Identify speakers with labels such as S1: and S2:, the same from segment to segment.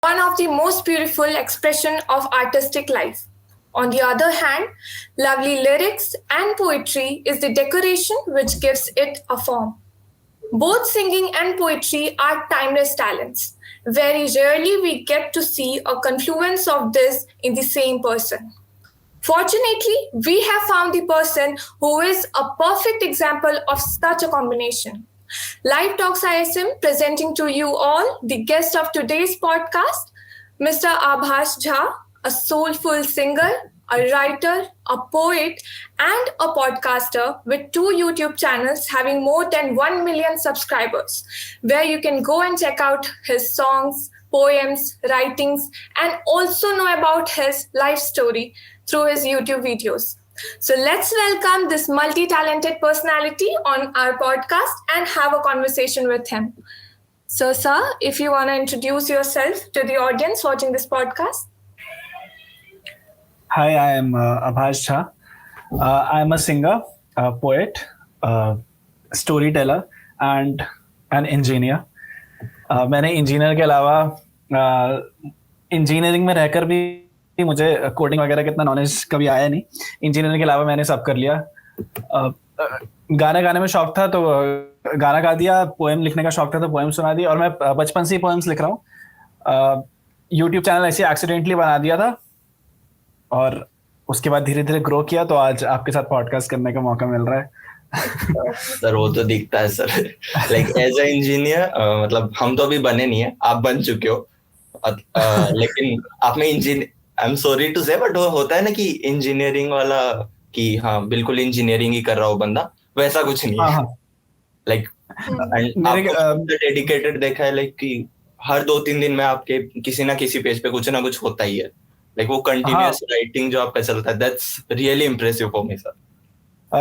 S1: one of the most beautiful expression of artistic life. On the other hand, lovely lyrics and poetry is the decoration which gives it a form. Both singing and poetry are timeless talents. Very rarely we get to see a confluence of this in the same person. Fortunately, we have found the person who is a perfect example of such a combination. Live Talks ISM presenting to you all the guest of today's podcast, Mr. Abhas Jha, a soulful singer, a writer, a poet, and a podcaster with 2 YouTube channels having more than 1 million subscribers, where you can go and check out his songs, poems, writings, and also know about his life story through his YouTube videos. So let's welcome this multi-talented personality on our podcast and have a conversation with him. So, sir, if you want to introduce yourself to the audience watching this podcast.
S2: Hi, I am Abhas Jha. I am a singer, a poet, a storyteller, and an engineer. मैंने engineer के अलावा engineering में रहकर भी मुझे coding वगैरह का इतना नॉलेज कभी आया नहीं. इंजीनियरिंग के अलावा मैंने सब कर लिया. गाना गाने में शौक था तो गाना गा दिया, पोएम लिखने का शौक था तो पोएम सुना दी, और मैं बचपन से ही पोएम्स लिख रहा हूँ. यूट्यूब चैनल ऐसे एक्सीडेंटली बना दिया था और उसके बाद धीरे धीरे ग्रो किया, तो आज आपके साथ पॉडकास्ट करने का मौका मिल रहा है.
S3: सर वो तो दिखता है sir. Like as a engineer, मतलब हम तो अभी बने नहीं है, आप बन चुके हो. लेकिन आप में engineer, I am sorry to say, but वो होता है ना कि इंजीनियरिंग वाला कि हाँ बिल्कुल इंजीनियरिंग ही कर रहा हो बंदा, वैसा कुछ नहीं है. लाइक डेडिकेटेड देखा है, लाइक कि हर 2-3 दिन में आपके किसी ना किसी पेज पे कुछ ना कुछ होता ही है. लाइक वो कंटिन्यूअस राइटिंग जो आप पे चलता है, that's really impressive for me sir.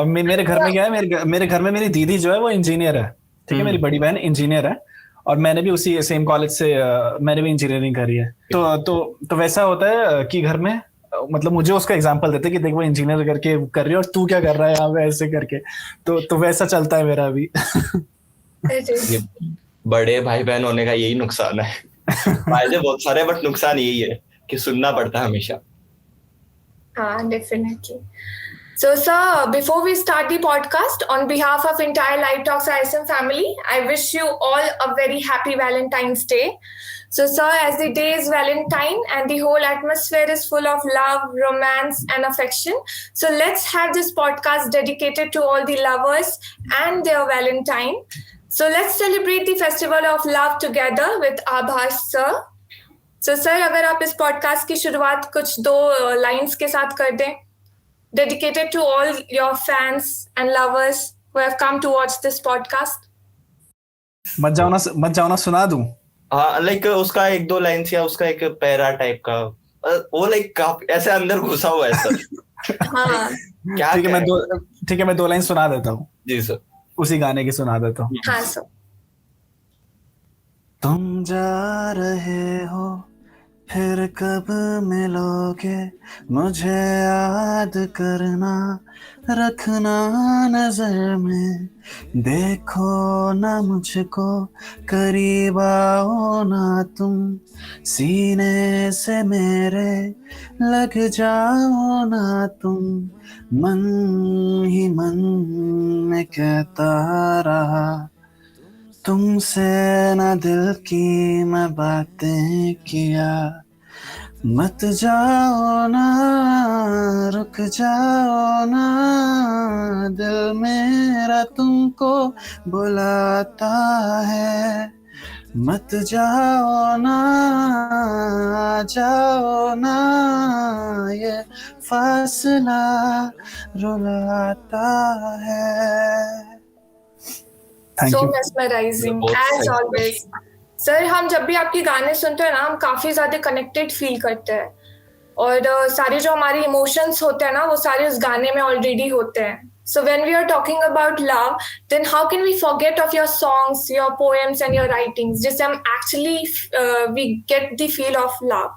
S2: मेरे घर में क्या है, मेरे घर में मेरी दीदी जो है वो इंजीनियर है. ठीक है, मेरी बड़ी बहन इंजीनियर है और मैंने भी उसी सेम कॉलेज से मैंने भी इंजीनियरिंग करी है. तो वैसा होता है कि घर में मतलब मुझे उसका एग्जांपल देते कि देख वो इंजीनियर करके कर रही है और तू क्या कर रहा है यहाँ पे ऐसे करके. तो वैसा चलता है मेरा अभी.
S3: बड़े भाई बहन होने का यही नुकसान है. फायदे बहुत सारे बट नुकसान यही है कि सुनना पड़ता है हमेशा.
S1: हाँ, definitely. So, sir, before we start the podcast, on behalf of entire Live Talks ISM family, I wish you all a very happy Valentine's Day. So, sir, as the day is Valentine and the whole atmosphere is full of love, romance, and affection, so let's have this podcast dedicated to all the lovers and their Valentine. So, let's celebrate the festival of love together with Abhas, sir. So, sir, अगर आप इस podcast की शुरुआत कुछ 2 lines के साथ कर दें, dedicated to all your fans and lovers who have come to watch this podcast.
S2: मत जाओ ना सुना दूं.
S3: हाँ, लाइक उसका 1-2 लाइन्स या उसका एक पैरा टाइप का, वो लाइक ऐसे अंदर घुसा हुआ है सर.
S1: हाँ.
S3: क्या
S2: ठीक है मैं 2 लाइन सुना देता हूँ.
S3: जी सर.
S2: उसी गाने की सुना देता हूँ.
S1: हाँ सर.
S2: तुम जा रहे हो फिर कब मिलोगे, मुझे याद करना, रखना नजर में, देखो ना मुझको, करीब आओ ना तुम, सीने से मेरे लग जाओ ना तुम, मन ही मन में कहता रहा, तुमसे ना दिल की मैं बातें किया, मत जाओ ना, रुक जाओ ना, दिल मेरा तुमको बुलाता है, मत जाओ ना, जाओ ना, ये फासला रुलाता है.
S1: So mesmerizing as always. Sir, हम जब भी आपके गाने सुनते हैं ना, हम काफी ज्यादा कनेक्टेड फील करते हैं और सारे जो हमारे इमोशंस होते हैं ना, वो सारे उस गाने में ऑलरेडी होते हैं. So when we are talking about love, then how can we forget of your songs, your poems and your writings? जिससे हम actually we get the feel of love.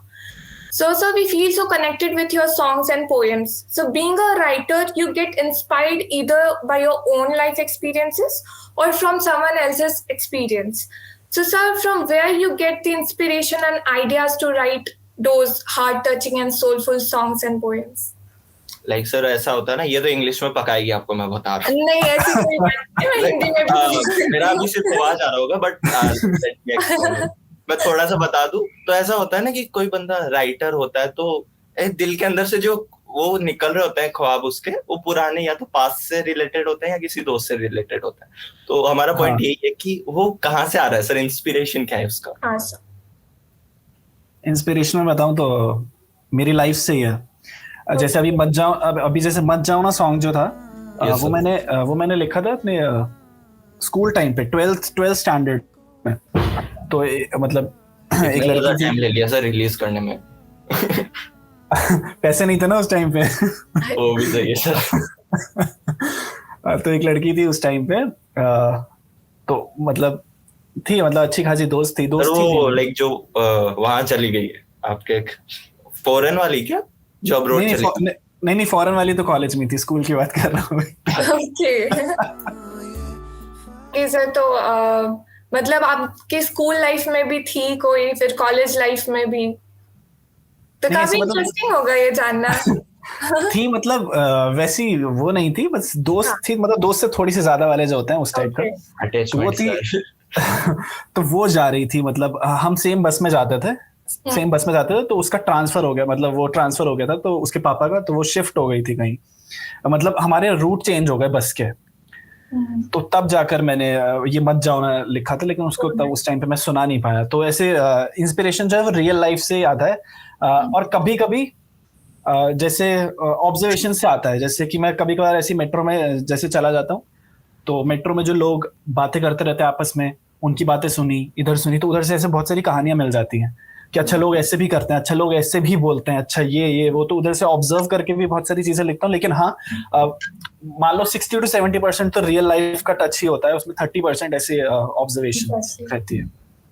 S1: So we feel so connected with your songs and poems. So being a writer, you get inspired either by your own life experiences or from someone else's experience. So, sir, from where you get the inspiration and ideas to write those heart-touching and soulful songs and poems?
S3: Like sir ऐसा होता है ना, ये तो English में पकाएगी आपको, मैं बता रहा
S1: नहीं, ऐसी कोई बात नहीं, मैं हिंदी में भी
S3: मेरा अभी सिर्फ आवाज आ रहा होगा, बट मैं थोड़ा सा बता दूं तो ऐसा होता है ना कि कोई बंदा राइटर होता है तो दिल के अंदर से जो वो निकल रहे होते हैं ख्वाब उसके, वो पुराने या तो पास्ट से रिलेटेड होते हैं या किसी दोस्त से रिलेटेड होता है। तो हमारा पॉइंट यही है कि वो कहाँ से आ रहा है सर, इंस्पिरेशन क्या है उसका?
S1: हाँ सर।
S2: इंस्पिरेशन में बताऊं तो मेरी लाइफ से ही है। जैसे अभी जैसे मत जाओ ना सॉन्ग जो था,
S3: Yes,
S2: वो मैंने लिखा था अपने स्कूल टाइम पे, 12th स्टैंडर्ड में। तो मतलब एक लड़की
S3: टाइम ले लिया सर रिलीज करने में।
S2: पैसे नहीं थे ना उस टाइम पे।
S3: वो भी सही है सर।
S2: तो एक लड़की थी उस टाइम पे, तो मतलब थी, मतलब अच्छी खासी दोस्त थी।
S3: वो लाइक जो वहां चली गई है आपके, फॉरेन वाली क्या, जो अब्रॉड चली?
S2: नहीं, फॉरेन वाली तो कॉलेज में थी, स्कूल की बात कर रहा हूँ।
S1: ओके सर, तो मतलब आपकी स्कूल लाइफ में भी थी कोई, फिर कॉलेज लाइफ में भी? तो काफी इंटरेस्टिंग होगा ये जानना।
S2: थी मतलब वैसी वो नहीं थी, बस दोस्त थी, मतलब दोस्त से थोड़ी सी ज्यादा वाले जो होते हैं उस टाइप का, तो वो थी। तो वो जा रही थी, मतलब हम सेम बस में जाते थे, तो उसका ट्रांसफर हो गया, मतलब वो ट्रांसफर हो गया था तो उसके पापा का, तो वो शिफ्ट हो गई थी कहीं, मतलब हमारे रूट चेंज हो गए बस के। तो तब जाकर मैंने ये मत जाओ ना लिखा था, लेकिन उसको तब उस टाइम पे मैं सुना नहीं पाया। तो ऐसे इंस्पिरेशन जो है वो रियल लाइफ से आता है, और कभी कभी जैसे ऑब्जर्वेशन से आता है। जैसे कि मैं कभी कभार ऐसी मेट्रो में जैसे चला जाता हूँ, तो मेट्रो में जो लोग बातें करते रहते हैं आपस में, उनकी बातें सुनी, इधर सुनी, तो उधर से ऐसे बहुत सारी कहानियां मिल जाती हैं कि अच्छा लोग ऐसे भी करते हैं, अच्छा लोग ऐसे भी बोलते हैं, अच्छा ये वो, तो उधर से ऑब्जर्व करके भी बहुत सारी चीजें लिखता हूँ। लेकिन हाँ, मान लो 60 to 70% तो रियल लाइफ का टच ही होता है, उसमें 30% ऐसे ऑब्जर्वेशन रहती है।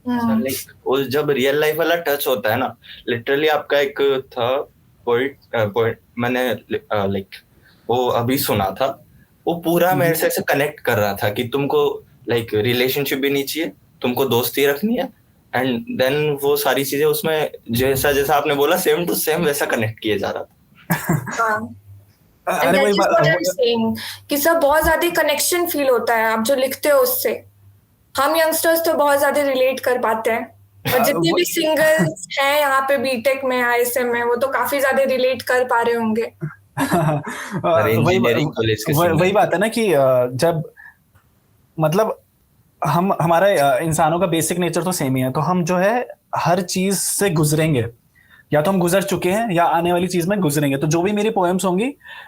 S3: लाइक वो जब रियल लाइफ वाला टच होता है ना, लिटरली आपका एक था पॉइंट मैंने लाइक वो अभी सुना था, वो पूरा मेरे से ऐसे कनेक्ट कर रहा था कि तुमको लाइक रिलेशनशिप भी नहीं चाहिए, तुमको दोस्ती रखनी है, एंड देन वो सारी चीजें उसमें जैसा जैसा आपने बोला सेम टू सेम वैसा कनेक्ट किए जा रहा था।
S2: अरे वही बात
S1: कि सब बहुत ज्यादा कनेक्शन फील होता है आप जो लिखते हो उससे। हम यंगस्टर्स तो बहुत ज्यादा रिलेट कर पाते हैं, और जितने भी सिंगल्स हैं यहाँ पे बीटेक में, आईएसएम में, वो तो काफी ज्यादा रिलेट कर पा रहे होंगे।
S2: वही बात है ना कि जब मतलब हमारा इंसानों का बेसिक नेचर तो सेम ही है, तो हम जो है हर चीज से गुजरेंगे, या तो हम गुजर चुके हैं या आने वाली चीज में गुजरेंगे। तो जो भी मेरी पोएम्स होंगी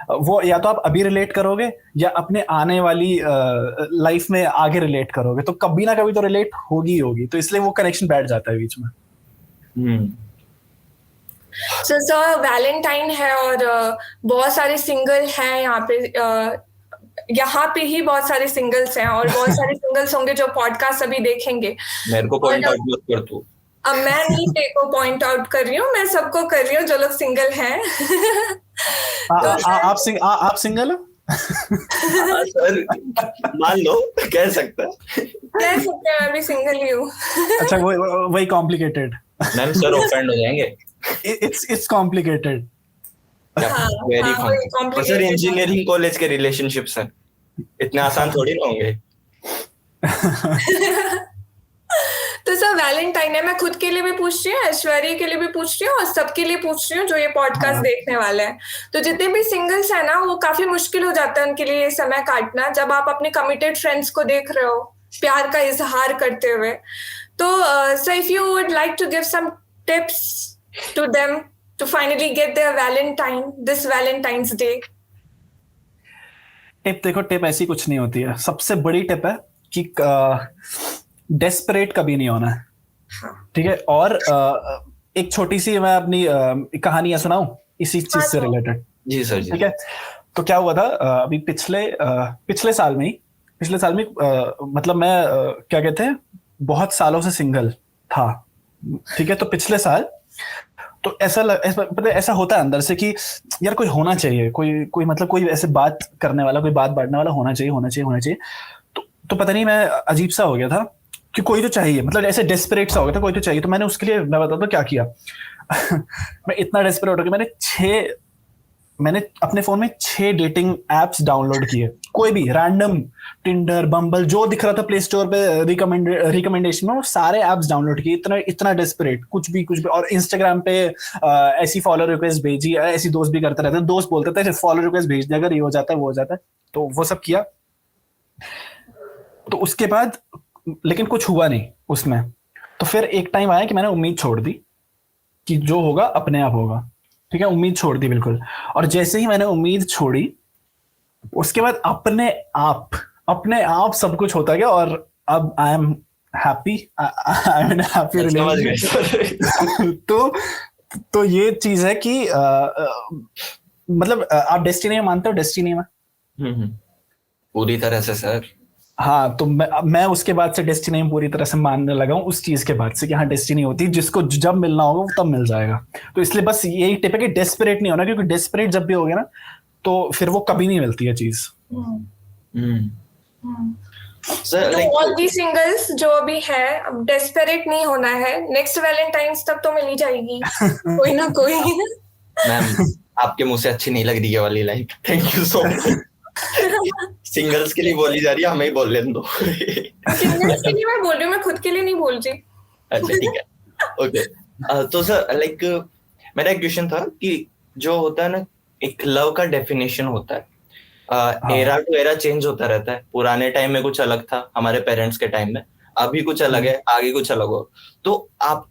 S2: वो या तो आप अभी रिलेट करोगे या अपने आने वाली लाइफ में आगे रिलेट करोगे, तो कभी ना कभी तो रिलेट होगी, तो इसलिए वो कनेक्शन बैठ जाता है बीच में।
S1: सर वैलेंटाइन है और बहुत सारे सिंगल हैं यहाँ पे ही बहुत सारे सिंगल्स हैं, और बहुत सारे सिंगल्स होंगे जो पॉडकास्ट अभी देखेंगे।
S3: मेरे को पॉइंट आउट मत कर तू।
S1: अब मैं नहीं तेरे को पॉइंट आउट कर रही हूँ, मैं सबको कर रही हूँ जो लोग सिंगल हैं।
S2: आप सिंगल हो?
S3: सर मान लो कह सकते हैं,
S1: मैं भी सिंगल ही हूँ।
S2: अच्छा, वही कॉम्प्लिकेटेड।
S3: मैम सर ऑफेंड हो जाएंगे।
S2: It's complicated.
S3: Very complicated. Sir engineering college के रिलेशनशिप्स हैं, इतने आसान थोड़ी ना होंगे।
S1: तो सर वैलेंटाइन है, मैं खुद के लिए भी पूछ रही हूँ, ऐश्वर्या के लिए भी पूछ रही हूँ, और सबके लिए पूछ रही हूँ जो ये पॉडकास्ट देखने वाले हैं। तो जितने भी सिंगल्स हैं ना, वो काफी मुश्किल हो जाता है उनके लिए ये समय काटना, जब आप अपने कमिटेड फ्रेंड्स को देख रहे हो प्यार का इजहार करते हुए। तो sir if you would like to give some tips to them to finally get their this Valentine's Day.
S2: Tip ऐसी कुछ नहीं होती है। सबसे बड़ी टिप है कि डेस्परेट कभी नहीं होना है, ठीक है? और एक छोटी सी मैं अपनी कहानियां सुनाऊं इसी चीज से रिलेटेड।
S3: जी सर जी।
S2: ठीक है, तो क्या हुआ था अभी पिछले साल में मतलब मैं क्या कहते हैं, बहुत सालों से सिंगल था, ठीक है? तो पिछले साल तो ऐसा होता है अंदर से कि यार कोई होना चाहिए, कोई मतलब कोई ऐसे बात करने वाला, कोई बात बांटने वाला होना चाहिए। तो पता नहीं मैं अजीब सा हो गया था। कि कोई तो चाहिए, मतलब ऐसे डेस्परेट सा हो गया था, कोई तो चाहिए। तो मैंने उसके लिए, मैं बताता हूँ क्या किया। मैं इतना डेस्परेट हो गया, मैंने अपने फोन में 6 डेटिंग एप्स डाउनलोड किए, कोई भी रैंडम, टिंडर, बम्बल, जो दिख रहा था प्ले स्टोर पे रिकमेंडेशन में, वो सारे एप्स डाउनलोड किए। इतना इतना डेस्परेट, कुछ भी। और इंस्टाग्राम पे ऐसी फॉलो रिक्वेस्ट भेजी, ऐसी दोस्त भी करते रहते हैं, दोस्त बोलते थे फॉलो रिक्वेस्ट भेज दे, अगर ये हो जाता है वो हो जाता है, तो वो सब किया। तो उसके बाद लेकिन कुछ हुआ नहीं उसमें। तो फिर एक टाइम आया कि मैंने उम्मीद छोड़ दी कि जो होगा अपने आप होगा, ठीक है, उम्मीद छोड़ दी बिल्कुल। और जैसे ही मैंने उम्मीद छोड़ी, उसके बाद अपने आप सब कुछ होता गया, और अब I am happy, I am in happy
S3: समझ गए
S2: रिलेशनशिप। तो ये चीज है कि मतलब आप डेस्टिनी में मानते हो? डेस्टिनी में
S3: पूरी तरह से सर।
S2: हाँ, तो मैं उसके बाद से डेस्टिनी में पूरी तरह से मानने लगा हूँ, उस चीज के बाद से कि हाँ डेस्टिनी होती है, जिसको जब मिलना होगा वो तब मिल जाएगा। तो इसलिए बस यही टिप है कि डेस्परेट नहीं होना, क्योंकि डेस्परेट जब भी हो गया ना, तो फिर वो कभी नहीं मिलती है चीज।
S3: सर
S1: तो ऑल दी सिंगल्स जो अभी है, अब डेस्परेट नहीं होना है, नेक्स्ट वैलेंटाइंस तक तो मिल ही जाएगी कोई ना कोई।
S3: मैम आपके मुंह से अच्छी नहीं लग रही है वाली line, thank you so much. Singles के लिए बोली जा रही है, हमें ही बोल लेने दो।
S1: सिंगल्स के लिए मैं बोल रही हूँ, मैं खुद के लिए नहीं बोल रही।
S3: अच्छा ठीक है, ओके। तो सर लाइक मेरा एक क्वेश्चन था कि जो होता है ना, एक लव का डेफिनेशन होता है, एरा टू एरा चेंज होता रहता है। पुराने टाइम में कुछ अलग था, हमारे पेरेंट्स के टाइम में, अभी कुछ अलग है, आगे कुछ अलग हो। तो आप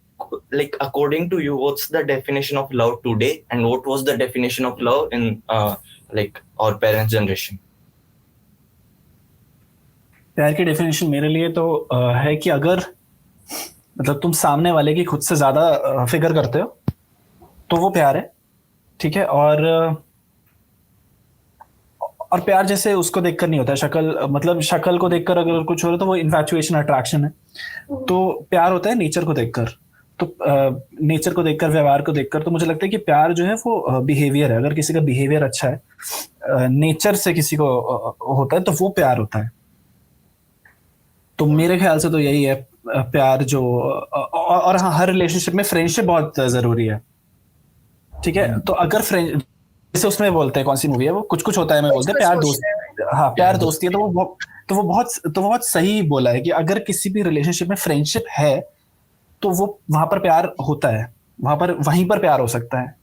S3: like according to you what's the definition of love today and what was the definition of love in like our parents generation?
S2: प्यार की डेफिनेशन मेरे लिए तो है कि अगर मतलब तुम सामने वाले की खुद से ज्यादा फिगर करते हो तो वो प्यार है, ठीक है। और प्यार जैसे उसको देखकर नहीं होता है, शक्ल, मतलब शक्ल को देखकर अगर कुछ हो रहा है तो वो इन्फैचुएशन, अट्रैक्शन है। तो प्यार होता है नेचर को देखकर। तो नेचर को देखकर, व्यवहार को देखकर, तो मुझे लगता है कि प्यार जो है वो बिहेवियर है। अगर किसी का बिहेवियर अच्छा है, नेचर से किसी को होता है, तो वो प्यार होता है। तो मेरे ख्याल से तो यही है प्यार जो। और हाँ, हर रिलेशनशिप में फ्रेंडशिप बहुत जरूरी है, ठीक है। तो अगर फ्रेंड, जैसे उसमें बोलते हैं, कौन सी मूवी है वो, कुछ कुछ होता है में बोलते हैं प्यार दोस्त, हाँ प्यार दोस्ती है। तो वो बहुत सही बोला है कि अगर किसी भी रिलेशनशिप में फ्रेंडशिप है तो वो वहां पर प्यार होता है, वहीं पर प्यार हो सकता है।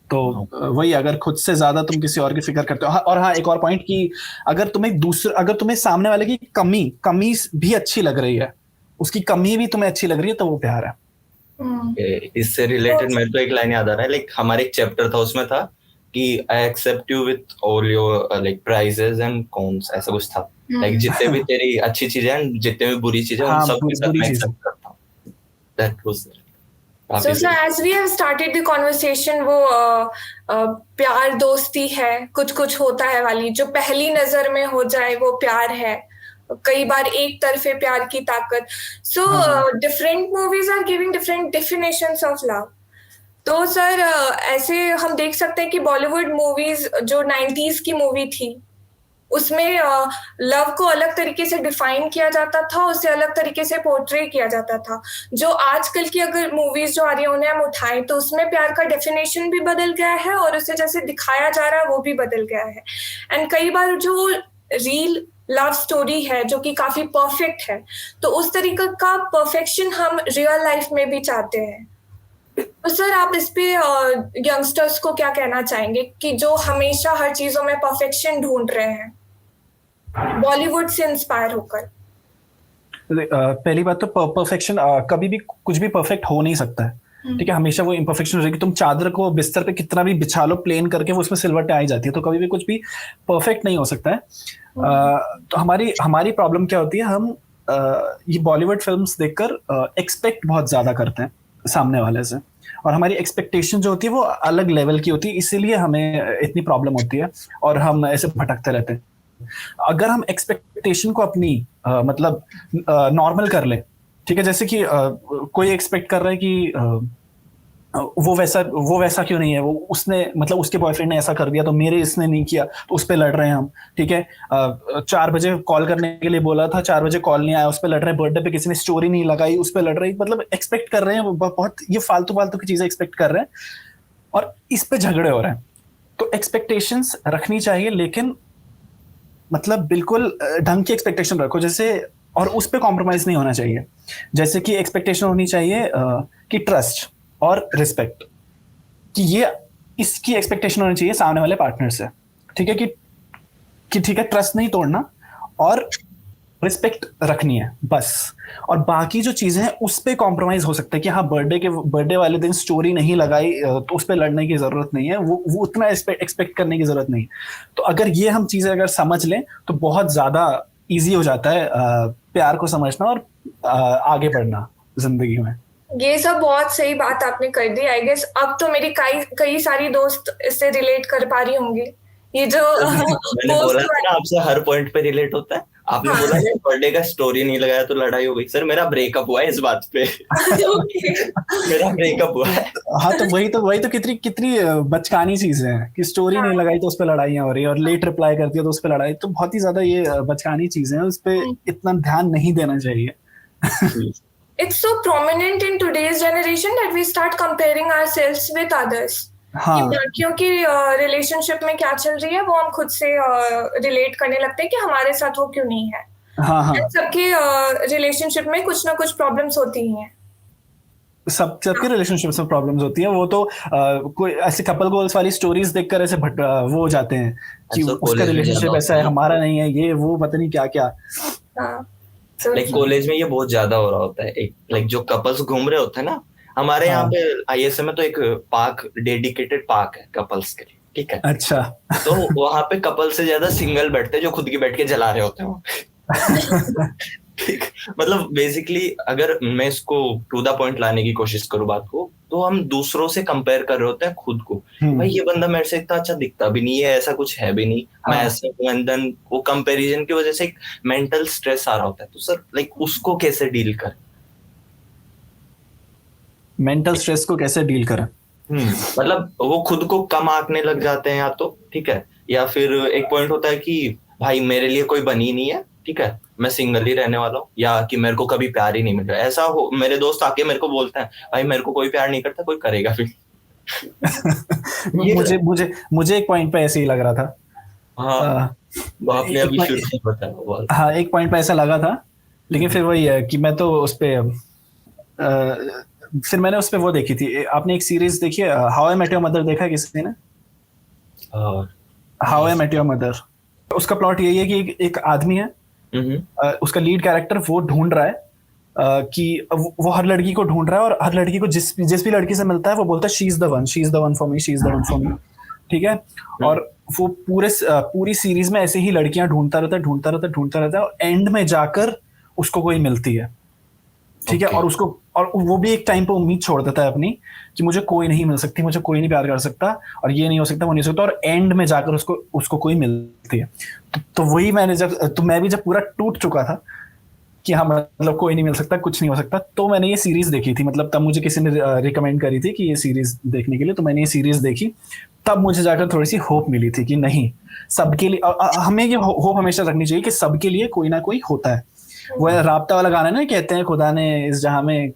S2: तो वही, अगर खुद से ज्यादा तुम किसी और की फिक्र करते हो। और हाँ, एक और पॉइंट कि अगर तुम्हें सामने वाले की कमी भी अच्छी लग रही है, उसकी कमी भी तुम्हें अच्छी लग रही है, तो वो प्यार है।
S3: इससे रिलेटेड मेरे को एक लाइन याद आ रहा है, लाइक हमारे एक चैप्टर था, उसमें था कि I accept you with all your like prizes and cons, ऐसा कुछ था। लाइक जितने भी तेरी अच्छी चीजें हैं, जितने भी बुरी चीजें, उन सब के साथ मैं एक्सेप्ट करता हूँ। That was
S1: So as we have started the conversation, वो प्यार दोस्ती है, कुछ कुछ होता है वाली, जो पहली नजर में हो जाए वो प्यार है, कई बार एक तरफे प्यार की ताकत। So different movies are giving different definitions of love. तो सर ऐसे हम देख सकते हैं कि बॉलीवुड मूवीज जो 90s की मूवी थी, उसमें लव को अलग तरीके से डिफाइन किया जाता था, उसे अलग तरीके से पोर्ट्रे किया जाता था। जो आजकल की अगर मूवीज जो आ रही है उन्हें हम उठाएं तो उसमें प्यार का डेफिनेशन भी बदल गया है और उसे जैसे दिखाया जा रहा है वो भी बदल गया है। एंड कई बार जो रियल लव स्टोरी है जो कि काफी परफेक्ट है, तो उस तरीके का परफेक्शन हम रियल लाइफ में भी चाहते हैं। तो सर आप इस पे यंगस्टर्स को क्या कहना चाहेंगे कि जो हमेशा हर चीजों में परफेक्शन ढूंढ रहे हैं, बॉलीवुड से इंस्पायर होकर?
S2: पहली बात तो परफेक्शन, कभी भी कुछ भी परफेक्ट हो नहीं सकता है, ठीक है। हमेशा वो इम्परफेक्शन रहेगी। तुम चादर को बिस्तर पे कितना भी बिछा लो प्लेन करके, वो उसमें सिलवटें आ ही जाती है। तो कभी भी कुछ भी परफेक्ट नहीं हो सकता है। तो हमारी प्रॉब्लम क्या होती है, हम ये बॉलीवुड फिल्म्स देखकर एक्सपेक्ट बहुत ज्यादा करते हैं सामने वाले से, और हमारी एक्सपेक्टेशन जो होती है वो अलग लेवल की होती है, इसीलिए हमें इतनी प्रॉब्लम होती है और हम ऐसे भटकते रहते हैं। अगर हम एक्सपेक्टेशन को अपनी मतलब नॉर्मल कर लें, ठीक है। जैसे कि कोई एक्सपेक्ट कर रहा है कि वो वैसा क्यों नहीं है, वो उसने मतलब उसके बॉयफ्रेंड ने ऐसा कर दिया तो मेरे इसने नहीं किया, तो उस पे लड़ रहे हैं हम। ठीक है, 4 बजे कॉल करने के लिए बोला था, 4 बजे कॉल नहीं आया, उस पे लड़ रहे हैं। बर्थडे पे किसी ने स्टोरी नहीं लगाई, उस पे लड़ रहे हैं। मतलब एक्सपेक्ट कर रहे हैं बहुत, ये फालतू फालतू की चीजें एक्सपेक्ट कर रहे हैं और इस पे झगड़े हो रहे हैं। तो एक्सपेक्टेशंस रखनी चाहिए, लेकिन मतलब बिल्कुल ढंग की एक्सपेक्टेशन रखो, जैसे, और उस पे कॉम्प्रोमाइज नहीं होना चाहिए। जैसे कि एक्सपेक्टेशन होनी चाहिए कि ट्रस्ट और रिस्पेक्ट, कि ये इसकी एक्सपेक्टेशन होनी चाहिए सामने वाले पार्टनर से। ठीक है, कि ठीक है, ट्रस्ट नहीं तोड़ना और रिस्पेक्ट रखनी है बस। और बाकी जो चीजें हैं उस पे कॉम्प्रोमाइज हो सकता है कि हाँ, बर्थडे वाले दिन स्टोरी नहीं लगाई तो उस पे लड़ने की जरूरत नहीं है, वो उतना एक्सपेक्ट करने की जरूरत नहीं है। तो अगर ये हम चीजें अगर समझ लें तो बहुत ज्यादा इजी हो जाता है प्यार को समझना और आगे बढ़ना जिंदगी में।
S1: ये सब बहुत सही बात आपने कर दी। आई गेस अब तो मेरी कई सारी दोस्त इससे रिलेट कर पा रही होंगी। ये जो
S3: मैंने बोला था ना आपसे, हर पॉइंट पे रिलेट होता है। आपने
S1: हाँ।
S3: बोला बर्थडे का स्टोरी नहीं लगाया तो लड़ाई हो गई। सर मेरा ब्रेकअप हुआ है इस बात पे। मेरा ब्रेकअप हुआ है।
S2: हाँ, तो वही तो कितनी कितनी बचकानी चीजें हैं कि स्टोरी नहीं लगाई तो उस पर लड़ाइयाँ हो रही है, और लेट रिप्लाई करती है तो उस पर लड़ाई। तो बहुत ही ज्यादा ये बचकानी चीजें हैं, उस पर इतना ध्यान नहीं देना चाहिए।
S1: It's so prominent in today's generation that we start comparing ourselves with others.
S2: हाँ,
S1: कि बाकियों की रिलेशनशिप में क्या चल रही है वो हम खुद से रिलेट करने लगते हैं कि हमारे साथ वो क्यों नहीं है।
S2: हाँ, हाँ,
S1: सबके रिलेशनशिप में कुछ ना कुछ प्रॉब्लम्स होती ही हैं।
S2: सबके रिलेशनशिप्स में प्रॉब्लम्स होती है। वो तो कोई ऐसे कपल गोल्स वाली स्टोरीज देखकर ऐसे वो हो जाते हैं कि
S3: ऐसा
S2: उसका
S3: कॉलेज में
S2: रिलेशनशिप
S3: ज्यादा
S2: ऐसा है,
S3: होता है।
S2: हमारा नहीं है, ये वो पता नहीं क्या क्या।
S1: हाँ, so
S3: लाइक कॉलेज में ये बहुत ज्यादा हो रहा होता है। एक लाइक जो कपल्स घूम रहे होते हैं ना, हमारे यहाँ
S2: हाँ।
S3: पे आईएसएम में तो एक पार्क, डेडिकेटेड पार्क है कपल्स के लिए। ठीक है,
S2: अच्छा।
S3: तो वहां पे कपल से ज्यादा सिंगल बैठते हैं जो खुद की बैठ के जला रहे होते हैं। ठीक, मतलब बेसिकली अगर मैं इसको टू द पॉइंट लाने की कोशिश करूँ बात को, तो हम दूसरों से कंपेयर कर रहे होते हैं खुद को। भाई ये बंदा मेरे से इतना अच्छा दिखता भी नहीं है, ऐसा कुछ है भी नहीं, मैं
S2: हाँ।
S3: ऐसा हूं, एंड देन वो कंपैरिजन की वजह से एक मेंटल स्ट्रेस आ रहा होता है। तो सर लाइक उसको कैसे डील करें?
S2: मेंटल स्ट्रेस को कैसे डील करें?
S3: मतलब वो खुद को कम आंकने लग जाते हैं या तो, ठीक है, या फिर एक पॉइंट होता है कि भाई मेरे लिए कोई बनी नहीं है, ठीक है, मैं सिंगल ही रहने वाला हूँ, या कि मेरे को कभी प्यार ही नहीं मिल रहा है। ऐसा हो, मेरे दोस्त आके मेरे को बोलते हैं भाई मेरे को कोई प्यार नहीं करता, कोई करेगा भी।
S2: मुझे एक पॉइंट पे ऐसे ही लग रहा था।
S3: हाँ, वो आपने अभी
S2: एक-
S3: शुरू में बताया।
S2: हाँ, एक पॉइंट पे ऐसा लगा था, लेकिन फिर वही है कि मैं तो उस पे फिर मैंने उस पे वो देखी थी। आपने एक सीरीज देखी है, how I met your mother? देखा है किसी ने how I met your mother? उसका प्लॉट यही है कि एक आदमी है, उसका लीड कैरेक्टर वो ढूंढ रहा है कि वो हर लड़की को ढूंढ रहा है, और हर लड़की को जिस भी लड़की से मिलता है वो बोलता है she is the one, she is the one for me, she is the one for me. ठीक है, और वो पूरी सीरीज में ऐसे ही लड़कियां ढूंढता रहता है, और एंड में जाकर उसको कोई मिलती है। ठीक है, और वो भी एक टाइम पे उम्मीद छोड़ देता है अपनी कि मुझे कोई नहीं मिल सकती, मुझे कोई नहीं प्यार कर सकता, और ये नहीं हो सकता, वो नहीं हो सकता, और एंड में जाकर उसको कोई मिलती है। तो वही मैं भी जब पूरा टूट चुका था कि हाँ, मतलब कोई नहीं मिल सकता, कुछ नहीं हो सकता, तो मैंने ये सीरीज देखी थी। मतलब तब मुझे किसी ने रिकमेंड करी थी कि ये सीरीज देखने के लिए, तो मैंने ये सीरीज देखी। तब मुझे जाकर थोड़ी सी होप मिली थी कि नहीं, सबके लिए हमें ये होप हमेशा रखनी चाहिए कि सबके लिए कोई ना कोई होता है। वो राब्ता वाला गाना ना, कहते हैं खुदा ने इस जहां में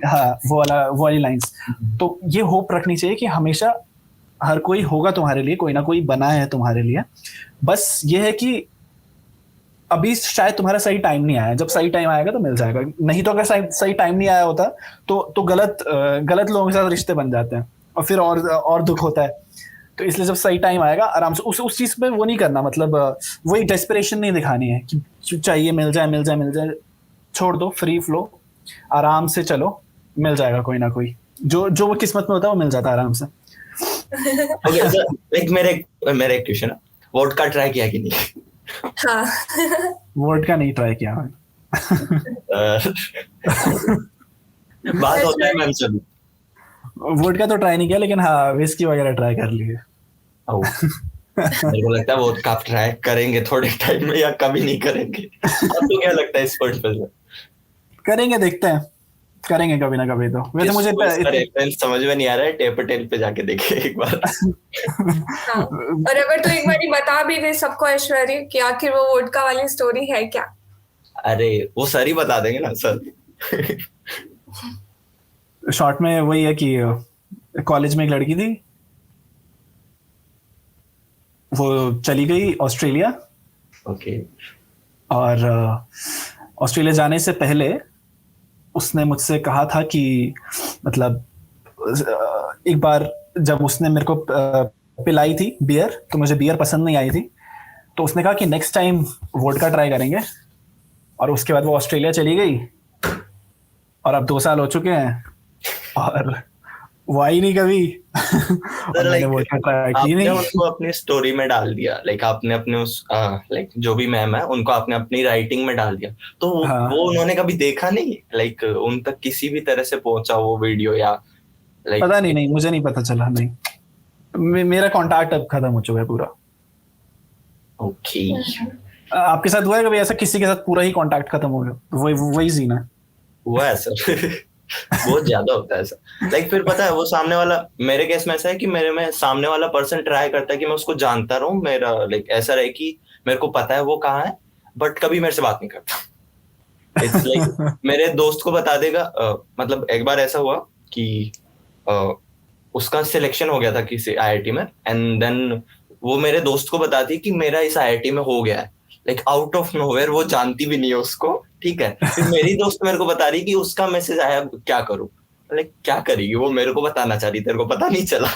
S2: हाँ, वो वाली लाइंस। तो ये होप रखनी चाहिए कि हमेशा हर कोई होगा तुम्हारे लिए, कोई ना कोई बना है तुम्हारे लिए। बस ये है कि अभी शायद तुम्हारा सही टाइम नहीं आया, जब सही टाइम आएगा तो मिल जाएगा। नहीं तो अगर सही टाइम नहीं आया होता तो गलत लोगों के साथ रिश्ते बन जाते हैं, और फिर और दुख होता है। तो इसलिए जब सही टाइम आएगा आराम से उस चीज पे वो नहीं करना, मतलब वही डेस्परेशन नहीं दिखानी है कि चाहिए मिल जाए। छोड़ दो, फ्री फ्लो, आराम से चलो, मिल जाएगा कोई ना कोई। जो वो किस्मत में होता है वो मिल जाता है आराम से।
S3: ओके, लाइक मेरा एक क्वेश्चन है, वोडका ट्राई किया कि नहीं?
S1: हाँ।
S2: वोडका नहीं ट्राई किया मैंने।
S3: बात होता है मैम सभी।
S2: वोडका तो ट्राई नहीं किया, लेकिन हाँ, विस्की वगैरह ट्राई कर लिए।
S3: मेरे को लगता है वो आप ट्राई करेंगे थोड़े टाइम में, या कभी नहीं करेंगे। आपको क्या लगता है इस पॉइंट पे?
S2: करेंगे, देखते हैं। करेंगे कभी ना कभी तो। वैसे मुझे
S3: रेफरेंस समझ में नहीं आ रहा है, टेपटेल पे जाके देखे एक बार।
S1: हाँ, और अगर तो एक बार बता भी दे सबको ऐश्वर्या कि आखिर वो वोडका वाली स्टोरी है क्या।
S3: अरे वो सर ही बता देंगे ना सर।
S2: शॉर्ट में वही है कि कॉलेज में एक लड़की थी, वो चली गई ऑस्ट्रेलिया,
S3: ओके
S2: और ऑस्ट्रेलिया जाने से पहले उसने मुझसे कहा था कि मतलब एक बार जब उसने मेरे को पिलाई थी बियर, तो मुझे बियर पसंद नहीं आई थी, तो उसने कहा कि नेक्स्ट टाइम वोडका ट्राई करेंगे। और उसके बाद वो ऑस्ट्रेलिया चली गई, और अब 2 साल हो चुके हैं और वो आई नहीं कभी। और मैंने वोडका ट्राई की नहीं।
S3: आपने उसको अपनी स्टोरी में डाल दिया, लाइक आपने अपने उस लाइक जो भी मैम है उनको आपने अपनी राइटिंग में डाल दिया, तो वो उन्होंने कभी देखा नहीं, लाइक उन तक किसी भी तरह से पहुंचा वो वीडियो, या लाइक
S2: पता नहीं, मुझे नहीं पता चला। नहीं, मेरा कांटेक्ट अब खत्म हो चुका है पूरा।
S3: ओके।
S2: आपके साथ हुआ है कभी ऐसा, किसी के साथ पूरा ही कांटेक्ट खत्म हो गया? वही सीन है।
S3: हुआ है सर। बहुत ज्यादा होता है सर। लाइक फिर पता है वो सामने वाला, मेरे केस में ऐसा है कि मेरे में सामने वाला पर्सन ट्राई करता है कि मैं उसको जानता रहूं, मेरा लाइक ऐसा रहे कि मेरे को पता है वो कहाँ है, बट कभी मेरे से बात नहीं करता। इट्स लाइक मेरे दोस्त को बता देगा। मतलब एक बार ऐसा हुआ कि उसका सिलेक्शन हो गया था किसी आईआईटी में, एंड देन वो मेरे दोस्त को बताती है कि मेरा इस आईआईटी में हो गया है, लाइक आउट ऑफ नोवेयर, वो जानती भी नहीं है उसको, ठीक है। फिर मेरी दोस्त मेरे को बता रही कि उसका मैसेज आया, क्या करूं, लाइक क्या करेगी वो, मेरे को बताना चाह रही, तेरे को पता नहीं चला।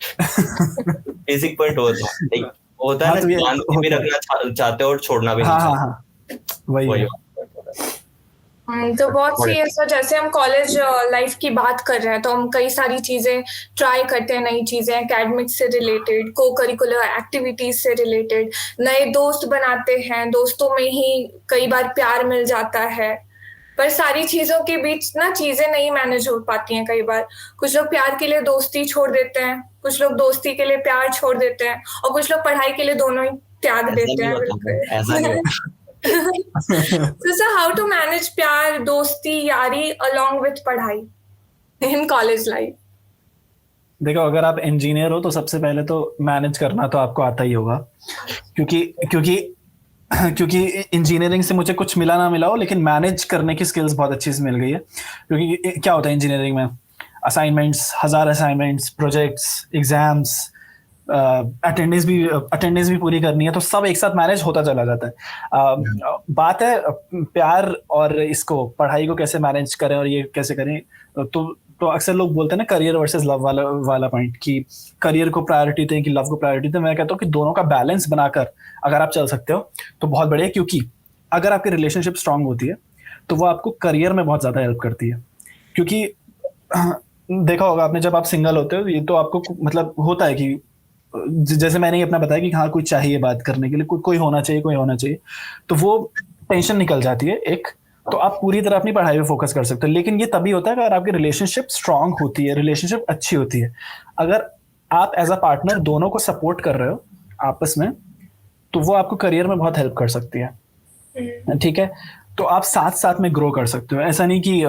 S3: बेसिक पॉइंट होता है, लाइक होता है ना, ध्यान भी रखना चाहते हो और छोड़ना भी नहीं चाहते।
S2: वही
S1: तो बहुत सी ऐसा, जैसे हम कॉलेज लाइफ की बात कर रहे हैं तो हम कई सारी चीजें ट्राई करते हैं, नई चीजें, एकेडमिक्स से रिलेटेड, को करिकुलर एक्टिविटीज से रिलेटेड, नए दोस्त बनाते हैं, दोस्तों में ही कई बार प्यार मिल जाता है, पर सारी चीजों के बीच ना चीजें नहीं मैनेज हो पाती हैं कई बार। कुछ लोग प्यार के लिए दोस्ती छोड़ देते हैं, कुछ लोग दोस्ती के लिए प्यार छोड़ देते हैं, और कुछ लोग पढ़ाई के लिए दोनों ही त्याग देते हैं। So sir, how to manage प्यार, दोस्ती, यारी along with पढ़ाई in college life?
S2: देखो, अगर आप इंजीनियर हो तो सबसे पहले तो मैनेज करना तो आपको आता ही होगा, क्योंकि इंजीनियरिंग से मुझे कुछ मिला ना मिला हो, लेकिन मैनेज करने की स्किल्स बहुत अच्छी से मिल गई है। क्योंकि क्या होता है इंजीनियरिंग में, assignments, 1000 assignments, projects, exams, attendance भी पूरी करनी है, तो सब एक साथ मैनेज होता चला जाता है। बात है प्यार और इसको, पढ़ाई को कैसे मैनेज करें और ये कैसे करें, तो अक्सर लोग बोलते हैं ना करियर वर्सेस लव वाला पॉइंट, कि करियर को प्रायोरिटी दें कि लव को प्रायोरिटी दें। मैं कहता हूँ कि दोनों का बैलेंस बनाकर अगर आप चल सकते हो तो बहुत बढ़िया, क्योंकि अगर आपकी रिलेशनशिप स्ट्रांग होती है तो वो आपको करियर में बहुत ज्यादा हेल्प करती है। क्योंकि देखा होगा आपने, जब आप सिंगल होते हो ये तो आपको मतलब होता है कि जैसे मैंने ही अपना बताया कि हाँ कोई चाहिए बात करने के लिए, कोई होना चाहिए, तो वो टेंशन निकल जाती है एक, तो आप पूरी तरह अपनी पढ़ाई पे फोकस कर सकते हो। लेकिन ये तभी होता है अगर आपकी रिलेशनशिप स्ट्रांग होती है, रिलेशनशिप अच्छी होती है। अगर आप एज अ पार्टनर दोनों को सपोर्ट कर रहे हो आपस में, तो वो आपको करियर में बहुत हेल्प कर सकती है, ठीक है। तो आप साथ साथ में ग्रो कर सकते हो। ऐसा नहीं कि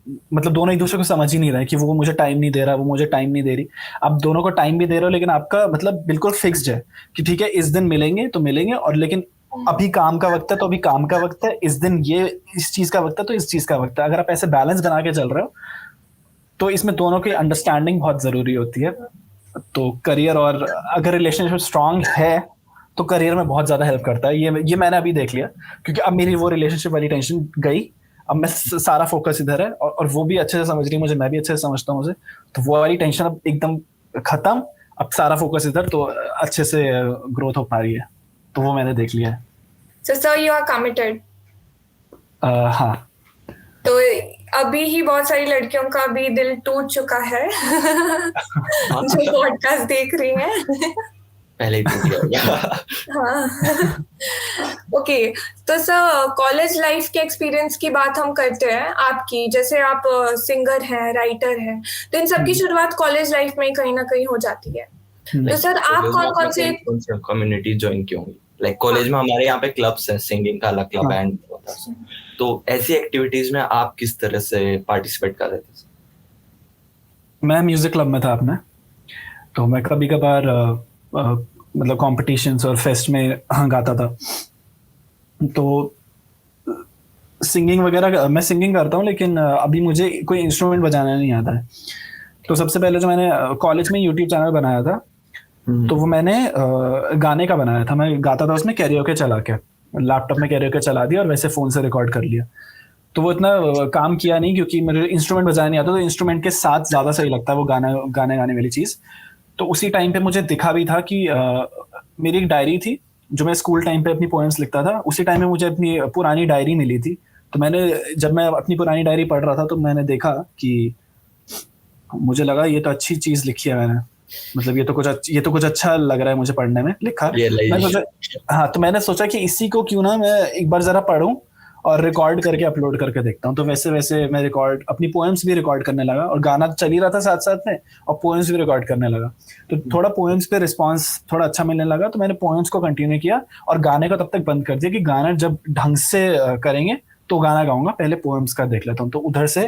S2: मतलब दोनों एक दूसरे को समझ ही नहीं रहे कि वो मुझे टाइम नहीं दे रहा, वो मुझे टाइम नहीं दे रही। आप दोनों को टाइम भी दे रहे हो, लेकिन आपका मतलब बिल्कुल फिक्स्ड है कि ठीक है इस दिन मिलेंगे तो मिलेंगे, और लेकिन अभी काम का वक्त है तो अभी काम का वक्त है, इस दिन ये इस चीज का वक्त है तो इस चीज का वक्त है। अगर आप ऐसे बैलेंस बना के चल रहे हो तो इसमें दोनों की अंडरस्टैंडिंग बहुत जरूरी होती है। तो करियर, और अगर रिलेशनशिप स्ट्रांग है तो करियर में बहुत ज्यादा हेल्प करता है। ये मैंने अभी देख लिया, क्योंकि अब मेरी वो रिलेशनशिप वाली टेंशन गई, अब मैं सारा फोकस इधर है, और वो भी अच्छे से समझ रही है मुझे, मैं भी अच्छे से समझता हूँ उसे, तो वो वाली टेंशन अब एकदम खत्म, अब सारा फोकस इधर, तो अच्छे से ग्रोथ हो पा रही है। तो वो मैंने देख लिया है।
S1: So sir, you are committed.
S2: हाँ,
S1: तो अभी ही बहुत सारी लड़कियों का भी दिल टूट चुका है जो पॉडकास्ट देख रही हैं।
S3: पहले ही टूट गया।
S1: हाँ। ओके, तो सर कॉलेज लाइफ के एक्सपीरियंस की बात हम करते हैं आपकी, जैसे आप सिंगर हैं, राइटर हैं, तो इन सब की शुरुआत कॉलेज लाइफ में कहीं ना कहीं हो जाती है। तो सर आप कौन कौन से
S3: कम्युनिटी ज्वाइन की होंगी, लाइक कॉलेज में हमारे यहाँ पे क्लब्स है, सिंगिंग का अलग क्लब, बैंड होता है, तो ऐसी एक्टिविटीज में आप किस तरह से पार्टिसिपेट कर रहे थे?
S2: मैं म्यूजिक क्लब में था अपने, तो मैं कभी कभार मतलब कॉम्पिटिशन्स और फेस्ट में गाता था। तो सिंगिंग वगैरह मैं सिंगिंग करता हूँ, लेकिन अभी मुझे कोई इंस्ट्रूमेंट बजाना नहीं आता है। तो सबसे पहले जो मैंने कॉलेज में यूट्यूब चैनल बनाया था, तो वो मैंने गाने का बनाया था। मैं गाता था उसमें कैरियोके चला के, लैपटॉप में कैरियोके चला दिया और वैसे फ़ोन से रिकॉर्ड कर लिया। तो वो इतना काम किया नहीं, क्योंकि मेरे इंस्ट्रूमेंट बजाना नहीं आता, तो इंस्ट्रूमेंट के साथ ज़्यादा सही लगता है वो गाने गाने वाली चीज़। तो उसी टाइम पे मुझे दिखा भी था कि मेरी एक डायरी थी जो मैं स्कूल टाइम पे अपनी पोएम्स लिखता था। उसी टाइम में मुझे अपनी पुरानी डायरी मिली थी। तो जब मैं अपनी पुरानी डायरी पढ़ रहा था, तो मैंने देखा कि मुझे लगा ये तो अच्छी चीज़ लिखी है मैंने, मतलब ये तो कुछ अच्छा लग रहा है मुझे पढ़ने में, लिखा। तो मैंने सोचा कि इसी को क्यों ना मैं एक बार जरा पढूं और रिकॉर्ड करके अपलोड करके देखता हूँ। तो वैसे वैसे मैं अपनी पोएम्स भी रिकॉर्ड करने लगा, और गाना चल ही रहा था साथ साथ में, और पोएम्स भी रिकॉर्ड करने लगा। तो थोड़ा पोएम्स पे रिस्पांस थोड़ा अच्छा मिलने लगा, तो मैंने पोएम्स को कंटिन्यू किया और गाने को तब तक बंद कर दिया कि गाना जब ढंग से करेंगे तो गाना गाऊंगा, पहले पोएम्स का देख लेता हूँ। तो उधर से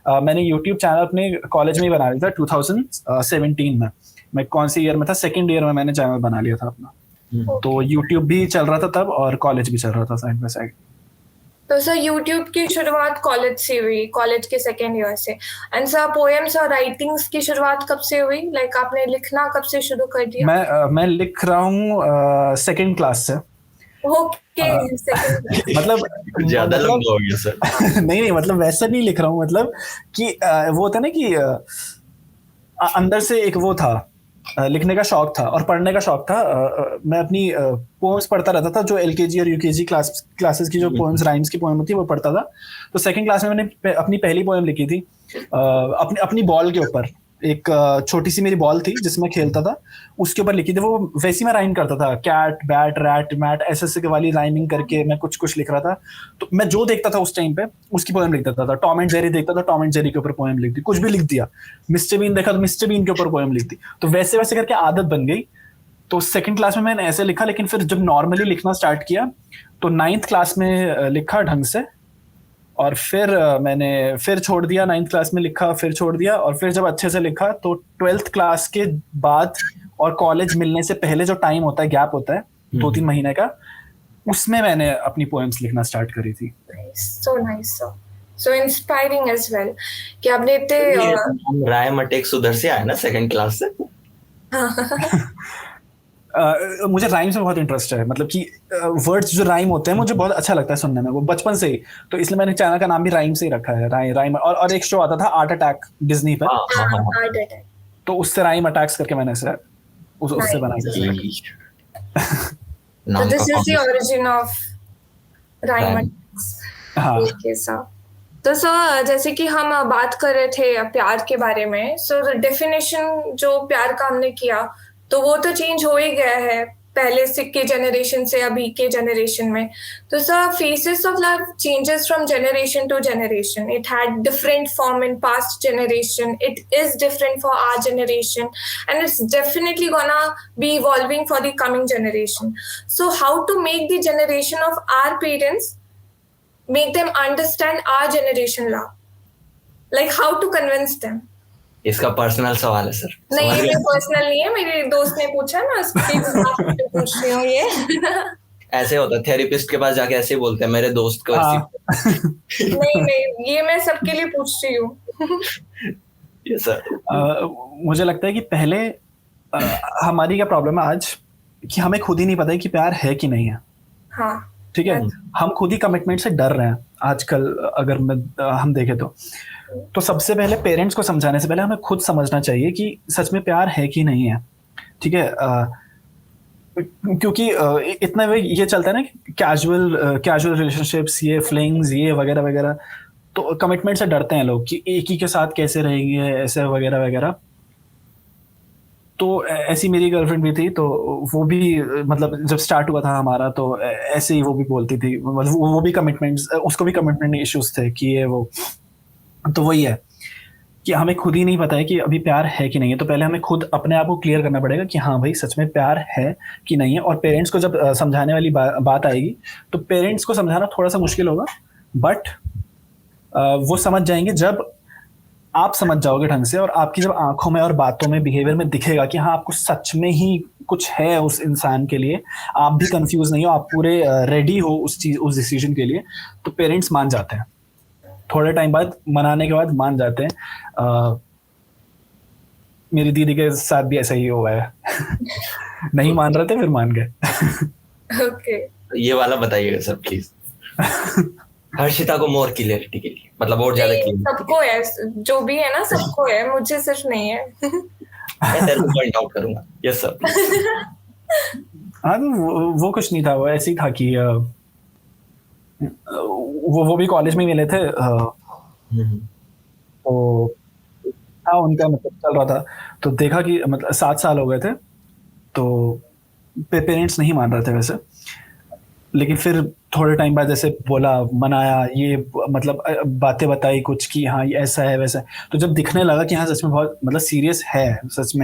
S2: मैंने यूट्यूब चैनल अपने कॉलेज में ही बना लिया था 2017 में। मैं कौन सी ईयर में था, सेकेंड ईयर में मैंने चैनल बना लिया था अपना। तो यूट्यूब भी चल रहा था तब और कॉलेज भी चल रहा था साइड बाय साइड।
S1: तो सर यूट्यूब की शुरुआत कॉलेज से हुई, कॉलेज के सेकेंड ईयर से। एंड सर पोएम्स और राइटिंग्स की शुरुआत कब से हुई? लाइक आपने लिखना कब से शुरू कर दिया?
S2: मैं लिख रहा हूँ सेकेंड क्लास से।
S1: ओके,
S2: मतलब
S3: ज्यादा लंबा हो गया सर।
S2: नहीं, मतलब वैसा नहीं लिख रहा हूँ, मतलब कि वो होता है ना कि अंदर से एक वो था, लिखने का शौक था और पढ़ने का शौक था। मैं अपनी पोएम्स पढ़ता रहता था, जो एलकेजी और यूकेजी क्लासेस की जो पोएम्स, राइम्स की पोएम होती है वो पढ़ता था। तो सेकंड क्लास में मैंने अपनी पहली पोएम लिखी थी अपनी बॉल के ऊपर। एक छोटी सी मेरी बॉल थी जिसमें खेलता था, उसके ऊपर लिखी थी। वो वैसी मैं राइम करता था, कैट बैट रैट मैट ऐसे वाली राइमिंग करके मैं कुछ लिख रहा था। तो मैं जो देखता था उस टाइम पे उसकी पोएम लिख देता था। टॉम एंड जेरी देखता था, टॉम एंड जेरी के ऊपर पोएम लिख दी, कुछ भी लिख दिया। मिस्टर बीन देखा तो मिस्टर बीन के ऊपर पोएम लिख दी। तो वैसे वैसे करके आदत बन गई। तो सेकंड क्लास में मैंने ऐसे लिखा, लेकिन फिर जब नॉर्मली लिखना स्टार्ट किया तो 9th क्लास में लिखा ढंग से, और फिर मैंने फिर छोड़ दिया। 9th क्लास में लिखा, फिर छोड़ दिया, और फिर जब अच्छे से लिखा तो 12th क्लास के बाद और कॉलेज मिलने से पहले जो टाइम होता है, गैप होता है 2-3 महीने का, उसमें मैंने अपनी पोएम्स लिखना स्टार्ट करी थी।
S1: So nice, so inspiring as well कि आपने इतने
S3: राय मटेक्स उधर से आया ना, सेकंड क्लास से।
S2: मुझे राइम्स में बहुत इंटरेस्ट है, मतलब कि वर्ड्स जो राइम होते हैं मुझे बहुत अच्छा लगता है सुनने में, वो बचपन से ही। तो इसलिए मैंने चैनल का नाम भी राइम से ही रखा है, राइम। और एक शो आता था आर्ट अटैक डिज्नी पे, तो उससे राइम अटैक्स करके मैंने उससे बना दिया।
S1: So this is the origin of rhyme attacks. Okay, sir. तो सर जैसे कि हम बात कर रहे थे प्यार के बारे में, सो डेफिनेशन जो प्यार का हमने किया तो वो तो चेंज हो ही गया है पहले के जनरेशन से अभी के जनरेशन में। तो sir faces of love changes from generation to generation. It had different form in past generation, it is different for our generation, and it's definitely gonna be evolving for the coming generation. So how to make the generation of our parents, make them understand our generation love, like how to convince them?
S3: इसका personal सवाल है sir.
S1: नहीं, ये personal नहीं है, मेरे दोस्त ने पूछा ना, उसके पूछ रही हूँ ये।
S3: ऐसे होता है, थेरेपिस्ट के पास जाके ऐसे ही बोलते हैं, मेरे दोस्त को ऐसे।
S1: नहीं, ये मैं सबके लिए पूछ रही हूँ।
S3: ये सर
S2: मुझे लगता है कि पहले हमारी क्या प्रॉब्लम है आज कि हमें खुद ही नहीं पता है कि प्यार है कि नहीं है।
S1: हाँ,
S2: ठीक है, हम खुद ही कमिटमेंट से डर रहे हैं आजकल। अगर हम देखें तो सबसे पहले पेरेंट्स को समझाने से पहले हमें खुद समझना चाहिए कि सच में प्यार है कि नहीं है। ठीक है, क्योंकि इतना ये चलता है ना, कैजुअल रिलेशनशिप्स, ये फ्लिंग्स, ये वगैरह वगैरह, तो कमिटमेंट से डरते हैं लोग कि एक ही के साथ कैसे रहेंगे, ऐसे वगैरह वगैरह। तो ऐसी मेरी गर्लफ्रेंड भी थी, तो वो भी मतलब जब स्टार्ट हुआ था हमारा तो ऐसे ही वो भी बोलती थी, मतलब वो भी कमिटमेंट्स, उसको भी कमिटमेंट इश्यूज थे कि ये वो। तो वही है कि हमें खुद ही नहीं पता है कि अभी प्यार है कि नहीं है, तो पहले हमें खुद अपने आप को क्लियर करना पड़ेगा कि हाँ भाई सच में प्यार है कि नहीं है। और पेरेंट्स को जब समझाने वाली बात आएगी तो पेरेंट्स को समझाना थोड़ा सा मुश्किल होगा, बट वो समझ जाएंगे जब आप समझ जाओगे ढंग से, और आपकी जब आंखों में और बातों में, बिहेवियर में दिखेगा कि हाँ आपको सच में ही कुछ है उस इंसान के लिए, आप भी कंफ्यूज नहीं हो, आप पूरे रेडी हो उस डिसीजन के लिए, तो पेरेंट्स मान जाते हैं। थोड़े टाइम बाद, मनाने के बाद मान जाते हैं। मेरी दीदी के साथ भी ऐसा ही हुआ है। नहीं मान रहे थे, फिर मान गए।
S1: ओके,
S3: ये वाला बताइएगा सर प्लीज। हर्षिता को मोर क्लियरिटी के लिए, मतलब और ज्यादा क्लियर।
S1: सबको है, जो भी है ना सबको है, मुझे सिर्फ नहीं है।
S3: मैं तेरे को पॉइंट आउट करूंगा। Yes sir.
S2: हाँ, वो कुछ नहीं था, वो ऐसे ही था कि वो भी कॉलेज में मिले थे, तो हाँ उनका मतलब चल रहा था, तो देखा कि मतलब 7 साल हो गए थे, तो पेरेंट्स नहीं मान रहे थे वैसे, लेकिन फिर थोड़े टाइम बाद जैसे बोला, मनाया, ये मतलब बातें बताई कुछ कि हाँ ये ऐसा है वैसा है, तो जब दिखने लगा कि हाँ सच में बहुत मतलब सीरियस है, सच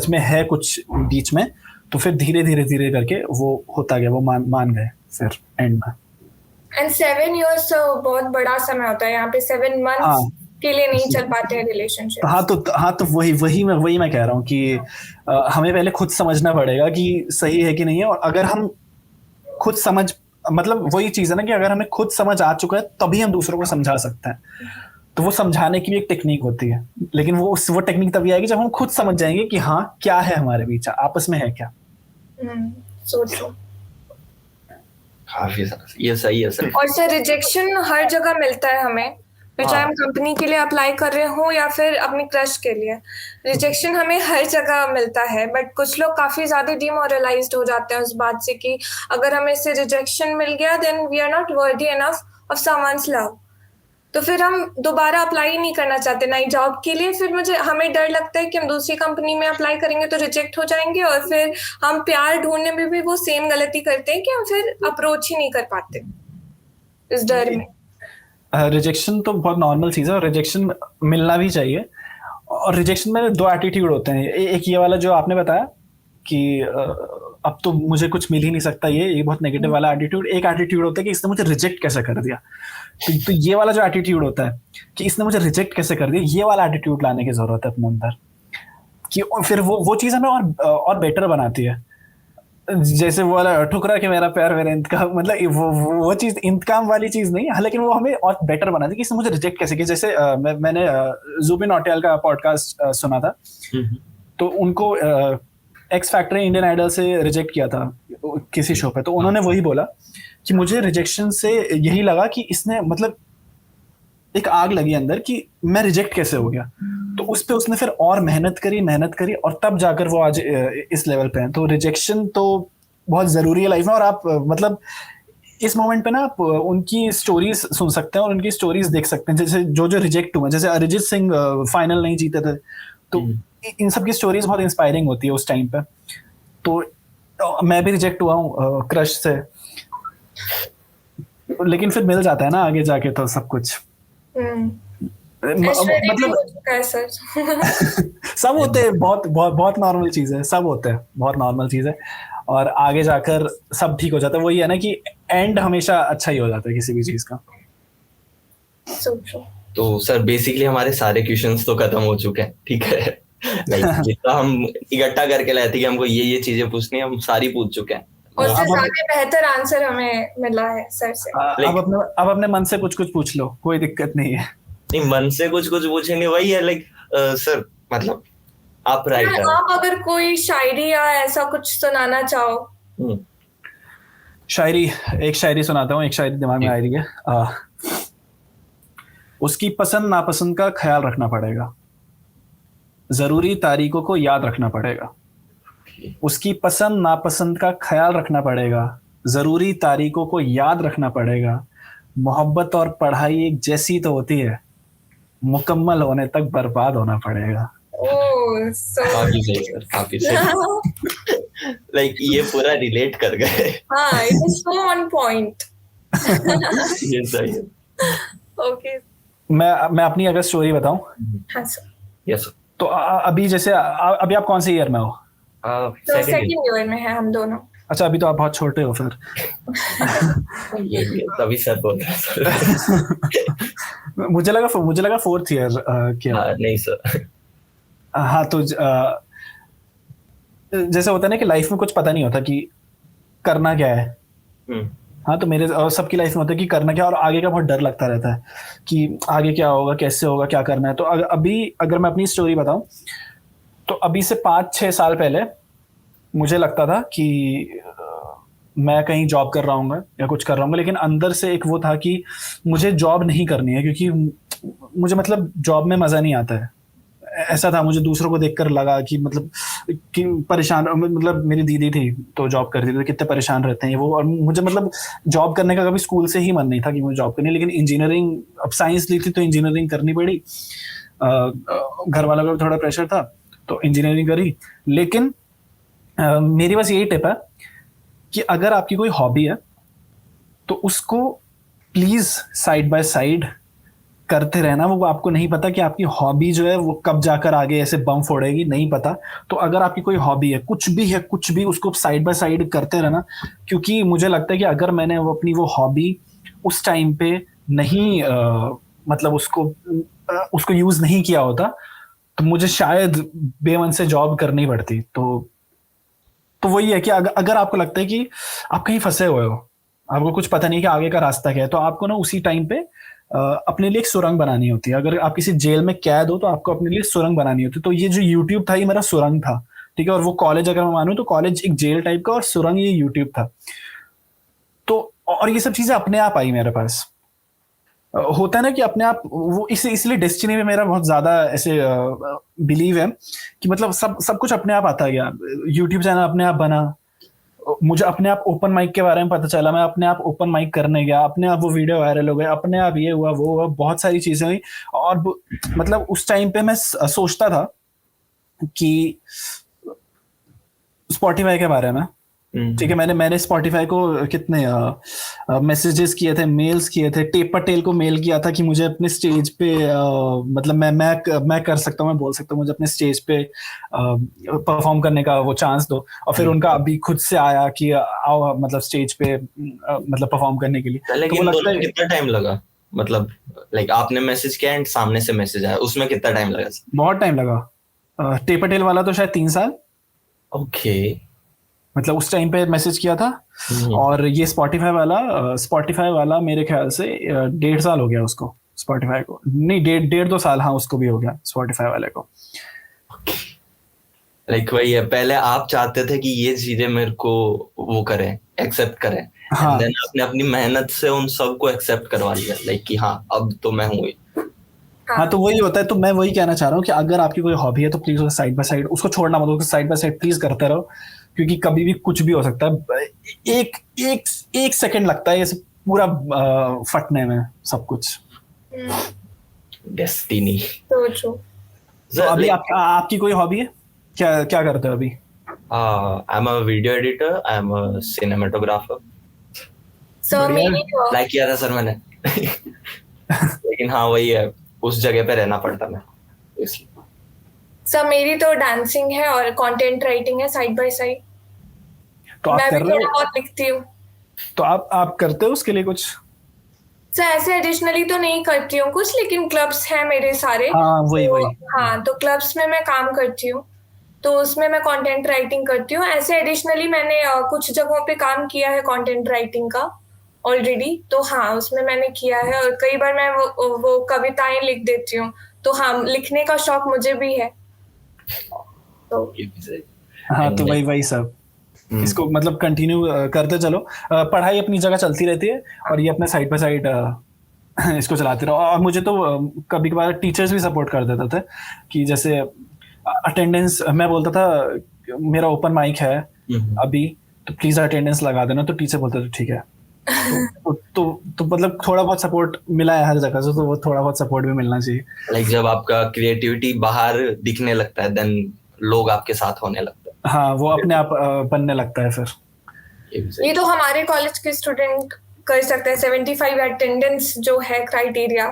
S2: में है कुछ बीच में, तो फिर धीरे धीरे करके वो होता गया, वो मान गए फिर एंड में।
S1: एंड 7 years बहुत बड़ा समय होता है, यहाँ पे 7 months
S2: हाँ,
S1: के लिए नहीं चल पाते हैं रिलेशनशिप।
S2: हाँ तो वही मैं कह रहा हूँ कि हमें पहले खुद समझना पड़ेगा कि सही है कि नहीं है, और अगर हम खुद समझ, मतलब वही चीज है ना कि अगर हमें खुद समझ आ चुका है तभी हम दूसरों को समझा सकते हैं। तो वो समझाने की भी एक टेक्निक होती है, लेकिन वो टेक्निक तभी आएगी जब हम खुद समझ जाएंगे कि हाँ क्या है हमारे बीच, आपस में है क्या।
S1: सोचो
S3: काफी ये सही है सर।
S1: और सर रिजेक्शन हर जगह मिलता है हमें, फिर चाहे हम कंपनी के लिए अप्लाई कर रहे हो या फिर अपनी क्रश के लिए, रिजेक्शन हमें हर जगह मिलता है। बट कुछ लोग काफी ज्यादा डिमोरलाइज्ड हो जाते हैं उस बात से कि अगर हमें इससे रिजेक्शन मिल गया then we are not worthy enough of someone's love, तो फिर हम दोबारा अप्लाई नहीं करना चाहते नई जॉब के लिए। फिर हमें डर लगता है कि हम दूसरी कंपनी में अप्लाई करेंगे तो रिजेक्ट हो जाएंगे, और फिर हम प्यार ढूंढने में भी वो सेम गलती करते हैं कि हम फिर अप्रोच ही नहीं कर पाते इस डर में।
S2: रिजेक्शन तो बहुत नॉर्मल चीज़ है, और रिजेक्शन मिलना भी चाहिए। और रिजेक्शन में 2 एटीट्यूड होते हैं, एक ये वाला जो आपने बताया कि अब तो मुझे कुछ मिल ही नहीं सकता, ये बहुत नेगेटिव वाला एटीट्यूड। एक एटीट्यूड होता है कि इसने मुझे रिजेक्ट कैसे कर दिया, तो ये वाला जो एटीट्यूड होता है कि इसने मुझे रिजेक्ट कैसे कर दिया, ये वाला एटीट्यूड लाने की जरूरत है अपने अंदर, कि फिर वो चीज़ हमें और बेटर बनाती है। जैसे वो वाला ठुकरा के मेरा प्यार मेरा इंतकाम, मतलब वो चीज इंतकाम वाली चीज नहीं है, लेकिन वो हमें और बेटर बना दी कि इसने मुझे रिजेक्ट कैसे किया। जैसे मैंने जुबिन नौटियाल का पॉडकास्ट सुना था, तो उनको एक्स फैक्टर इंडियन आइडल से रिजेक्ट किया था किसी शो पे, तो उन्होंने वही बोला कि मुझे रिजेक्शन से यही लगा कि इसने मतलब एक आग लगी अंदर कि मैं रिजेक्ट कैसे हो गया, तो उस पे उसने फिर और मेहनत करी और तब जाकर वो आज इस लेवल पे है। तो रिजेक्शन तो बहुत जरूरी है लाइफ में, और आप मतलब इस मोमेंट पे ना आप उनकी स्टोरीज सुन सकते हैं और उनकी स्टोरीज देख सकते हैं, जैसे जो रिजेक्ट हुए, जैसे अरिजीत सिंह फाइनल नहीं जीते थे, तो इन सब की स्टोरीज बहुत इंस्पायरिंग होती है उस टाइम पे। तो मैं भी रिजेक्ट हुआ हूँ क्रश से, लेकिन फिर मिल जाता है ना आगे जाके तो सब कुछ। मतलब सब होते हैं, बहुत नॉर्मल चीज है, सब होते हैं, बहुत नॉर्मल चीज है, और आगे जाकर सब ठीक हो जाता है। वही है ना कि एंड हमेशा अच्छा ही हो जाता है किसी भी चीज का।
S3: तो सर बेसिकली हमारे सारे क्वेश्चंस तो खत्म हो चुके हैं, ठीक है। जितना हम इकट्ठा करके लाए थे कि हमको ये चीजें पूछनी है, हम सारी पूछ चुके हैं,
S1: और उससे ज्यादा बेहतर आंसर हमें मिला है सर से।
S2: अब अपने मन से कुछ पूछ लो, कोई दिक्कत नहीं है।
S3: नहीं, मन से कुछ पूछेंगे, वही है लाइक सर मतलब आप राइटर,
S1: आप अगर कोई शायरी या ऐसा कुछ सुनाना चाहो।
S2: एक शायरी सुनाता हूँ, एक शायरी दिमाग में आ रही है। उसकी पसंद नापसंद का ख्याल रखना पड़ेगा, जरूरी तारीखों को याद रखना पड़ेगा। उसकी पसंद नापसंद का ख्याल रखना पड़ेगा, जरूरी तारीखों को याद रखना पड़ेगा। मोहब्बत और पढ़ाई एक जैसी तो होती है, मुकम्मल होने तक बर्बाद होना पड़ेगा।
S3: काफी सही सर, काफी सही। लाइक ये पूरा रिलेट कर गए।
S1: हाँ, it is so on point.
S3: ये सही है।
S1: ओके
S2: मैं अपनी अगर स्टोरी बताऊं
S1: हाँ सर।
S3: यस
S2: तो अभी जैसे अभी आप कौन से ईयर में हो?
S1: तो
S3: सर
S1: सेकंड ईयर में है हम दोनों।
S2: अच्छा, अभी तो आप बहुत छोटे हो फिर।
S3: ये तभी सर बोल रहे हैं सर।
S2: मुझे लगा फोर्थ ईयर क्या?
S3: नहीं सर।
S2: हाँ तो जैसे होता है ना कि लाइफ में कुछ पता नहीं होता कि करना क्या है।
S3: हम्म,
S2: हाँ तो मेरे और सबकी लाइफ में होता है कि करना क्या, और आगे का बहुत डर लगता रहता है कि आगे क्या होगा, कैसे होगा, क्या करना है। तो अभी अगर मैं अपनी स्टोरी बताऊं तो अभी से 5-6 साल पहले मुझे लगता था कि मैं कहीं जॉब कर रहा हूँ या कुछ कर रहा हूँ, लेकिन अंदर से एक वो था कि मुझे जॉब नहीं करनी है, क्योंकि मुझे मतलब जॉब में मज़ा नहीं आता है। ऐसा था, मुझे दूसरों को देखकर लगा कि मतलब कि परेशान, मतलब मेरी दीदी थी तो जॉब करती थी, तो कितने परेशान रहते हैं वो, और मुझे मतलब जॉब करने का कभी स्कूल से ही मन नहीं था कि मुझे जॉब करनी है। लेकिन इंजीनियरिंग, अब साइंस ली थी तो इंजीनियरिंग करनी पड़ी। घर वालों का भी थोड़ा प्रेशर था तो इंजीनियरिंग करी। लेकिन मेरी बस यही टिप है कि अगर आपकी कोई हॉबी है तो उसको प्लीज साइड बाय साइड करते रहना। वो आपको नहीं पता कि आपकी हॉबी जो है वो कब जाकर आगे ऐसे बम फोड़ेगी, नहीं पता। तो अगर आपकी कोई हॉबी है, कुछ भी है, कुछ भी, उसको साइड बाय साइड करते रहना। क्योंकि मुझे लगता है कि अगर मैंने वो अपनी वो हॉबी उस टाइम पे नहीं मतलब उसको यूज नहीं किया होता तो मुझे शायद बेमन से जॉब करनी पड़ती। तो वही है कि अगर आपको लगता है कि आप कहीं फंसे हुए हो, आपको कुछ पता नहीं कि आगे का रास्ता क्या है, तो आपको ना उसी टाइम पे अपने लिए एक सुरंग बनानी होती है। अगर आप किसी जेल में कैद हो तो आपको अपने लिए सुरंग बनानी होती है। तो ये जो यूट्यूब था ये मेरा सुरंग था, ठीक है। और वो कॉलेज अगर मैं मानूं तो कॉलेज एक जेल टाइप का, और सुरंग ये यूट्यूब था। तो और ये सब चीजें अपने आप आई मेरे पास। होता है ना कि अपने आप वो इसलिए डेस्टिनी में मेरा बहुत ज्यादा ऐसे बिलीव है कि मतलब सब सब कुछ अपने आप आता गया। यूट्यूब चैनल अपने आप बना, मुझे अपने आप ओपन माइक के बारे में पता चला, मैं अपने आप ओपन माइक करने गया, अपने आप वो वीडियो वायरल हो गए, अपने आप ये हुआ वो हुआ, बहुत सारी चीजें हुई। और मतलब उस टाइम पे मैं सोचता था कि स्पॉटिफाई के बारे में, ठीक है। मैंने स्पॉटिफाई को कितने मैसेजेस किए थे, मेल्स किए थे। टेप पटेल को मेल किया था कि मुझे अपने स्टेज पे मतलब मैं कर सकता हूँ, मैं बोल सकता हूँ, मुझे अपने स्टेज पे परफॉर्म करने का वो चांस दो। और फिर उनका अभी खुद से आया कि आओ मतलब स्टेज पे मतलब परफॉर्म करने के लिए। तो
S3: लेकिन
S2: वो लगता
S3: दोनों
S2: है
S3: कितना टाइम लगा? मतलब लाइक आपने मैसेज किया एंड सामने से मैसेज आया, उसमें कितना टाइम लगा?
S2: बहुत टाइम लगा। टेप पटेल वाला तो शायद 3 साल,
S3: ओके।
S2: मतलब उस टाइम पे मैसेज किया था। और ये स्पॉटिफाई वाला मेरे ख्याल से 1.5 साल हो गया उसको, स्पॉटिफाई को। नहीं, 1.5-2 साल, हाँ उसको भी हो गया स्पॉटिफाई वाले को।
S3: लाइक वही है, पहले आप चाहते थे कि ये चीजें मेरे को वो करें, एक्सेप्ट करें,
S2: हाँ।
S3: एंड देन आपने अपनी मेहनत से उन सबको एक्सेप्ट करवा लिया, लाइक कि हाँ अब तो मैं हूँ।
S2: हाँ तो वही होता है। तो मैं वही कहना चाह रहा हूँ कि अगर आपकी कोई हॉबी है तो प्लीज उसको साइड बाय साइड, उसको छोड़ना मत, उसको साइड बाय साइड प्लीज करते रहो। क्योंकि कभी भी कुछ भी हो सकता है। एक एक एक सेकंड लगता है ये पूरा फटने में सब कुछ।
S3: डेस्टिनी।
S2: तो अभी आपकी कोई हॉबी है? क्या क्या करते हो अभी?
S3: I am a video editor, I am a cinematographer.
S1: Sir मेरी
S3: लाइक किया था सर मैंने। लेकिन हाँ वही है, उस जगह पे रहना पड़ता मैं इसलिए।
S1: सर मेरी तो डांसिंग है और कंटेंट राइटिंग है साइड बाय साइड।
S2: तो आप
S1: मैं
S2: कर
S1: भी
S2: रहे
S1: थोड़ा
S2: हो?
S1: बहुत लिखती हूँ।
S2: तो आप करते हो उसके लिए कुछ?
S1: सर ऐसे एडिशनली तो नहीं करती हूँ कुछ, लेकिन क्लब्स हैं मेरे सारे।
S2: हाँ वही वही।
S1: हाँ तो क्लब्स में मैं काम करती हूँ, तो उसमें मैं कंटेंट राइटिंग करती हूँ। ऐसे एडिशनली मैंने कुछ जगहों पे काम किया है कंटेंट राइटिंग का ऑलरेडी, तो हाँ उसमें मैंने किया है। और कई बार मैं वो कविताएं लिख देती हूँ, तो हाँ लिखने का शौक मुझे भी है। तो
S2: हाँ तो वही वही सब, इसको मतलब कंटिन्यू करते चलो। पढ़ाई अपनी जगह चलती रहती है और ये अपने साइड बाय साइड इसको चलाते रहो। और मुझे तो कभी कभार टीचर्स भी सपोर्ट कर देते थे कि जैसे अटेंडेंस, मैं बोलता था मेरा ओपन माइक है अभी तो प्लीज अटेंडेंस लगा देना, तो टीचर बोलते थे ठीक है। तो मतलब थोड़ा बहुत सपोर्ट मिला है हर जगह से, तो वो थोड़ा बहुत सपोर्ट भी मिलना चाहिए।
S3: लाइक जब आपका क्रिएटिविटी बाहर दिखने लगता है देन लोग आपके साथ होने लगते हैं।
S2: हाँ वो अपने आप बनने लगता है फिर।
S1: ये तो हमारे कॉलेज के स्टूडेंट कर सकते हैं। 75 अटेंडेंस जो है क्राइटेरिया,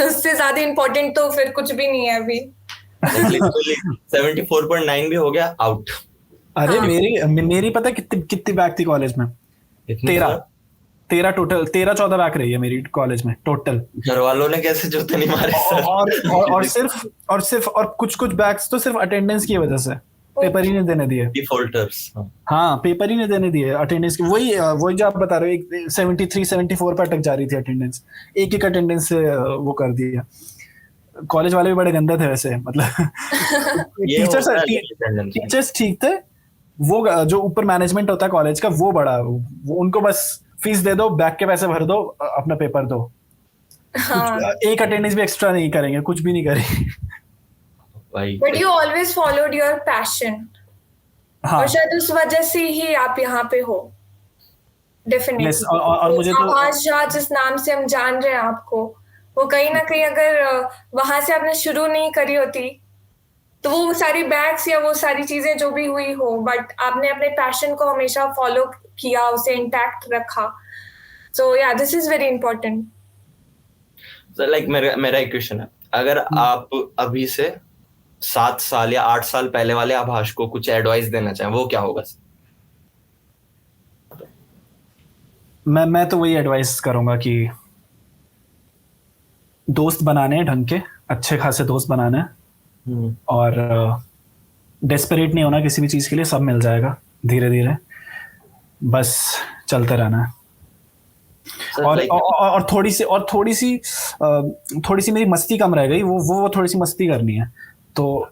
S1: उससे ज्यादा इम्पोर्टेंट तो फिर कुछ भी नहीं है अभी।
S3: लिटरली 74.9 भी हो गया आउट।
S2: अरे
S1: हाँ।
S2: मेरी पता है कितनी कितनी बैक थी कॉलेज में?
S3: इतनी
S2: 13
S3: बार?
S2: 13 टोटल, 13-14 बैक रही है मेरी कॉलेज में टोटल।
S3: घर वालों ने कैसे जूते नहीं मारे सर?
S2: और कुछ बैक्स तो सिर्फ अटेंडेंस की वजह से, पेपर ही नहीं देने दिए।
S3: डिफॉल्टर्स।
S2: हाँ, पेपर ही नहीं देने दिए अटेंडेंस की। वही जो आप बता रहे हो, 73-74 पे अटक जा रही थी अटेंडेंस, एक अटेंडेंस से वो कर दिया। कॉलेज वाले भी बड़े गंदे थे वैसे, मतलब
S3: ये
S2: टीचर्स
S3: होता है attendance।
S2: टीचर्स ठीक थे, वो जो ऊपर मैनेजमेंट होता है कॉलेज का वो बड़ा, वो उनको बस फीस दे दो, बैक के पैसे भर दो, अपना पेपर दो।
S1: हाँ।
S2: एक अटेंडेंस भी एक्स्ट्रा नहीं करेंगे, कुछ भी नहीं करेंगे।
S3: भाई
S1: but you always followed your passion,
S2: हाँ
S1: और शायद उस वजह से ही आप यहाँ पे हो।
S2: yes,
S1: definitely.
S2: और मुझे तो
S1: आभास झा जिस नाम से हम जान रहे हैं आपको, वो कहीं ना कहीं अगर वहां से आपने शुरू नहीं करी होती तो वो सारी बैग्स या वो सारी चीजें जो भी हुई हो, बट आपने अपने पैशन को हमेशा फॉलो किया, उसे इंटैक्ट रखा। सो या this is very important.
S3: Sir like मेरा एक क्वेश्चन है, अगर आप अभी से 7 साल या 8 साल पहले वाले आभास को कुछ एडवाइस देना चाहें, वो क्या होगा?
S2: मैं तो वही एडवाइस करूंगा कि दोस्त बनाने हैं ढंग के, अच्छे खासे दोस्त बनाने हैं, और डेस्परेट नहीं होना किसी भी चीज के लिए, सब मिल जाएगा धीरे धीरे, बस चलते रहना है। और थोड़ी सी मेरी मस्ती कम रह गई, वो थोड़ी सी मस्ती करनी है तो।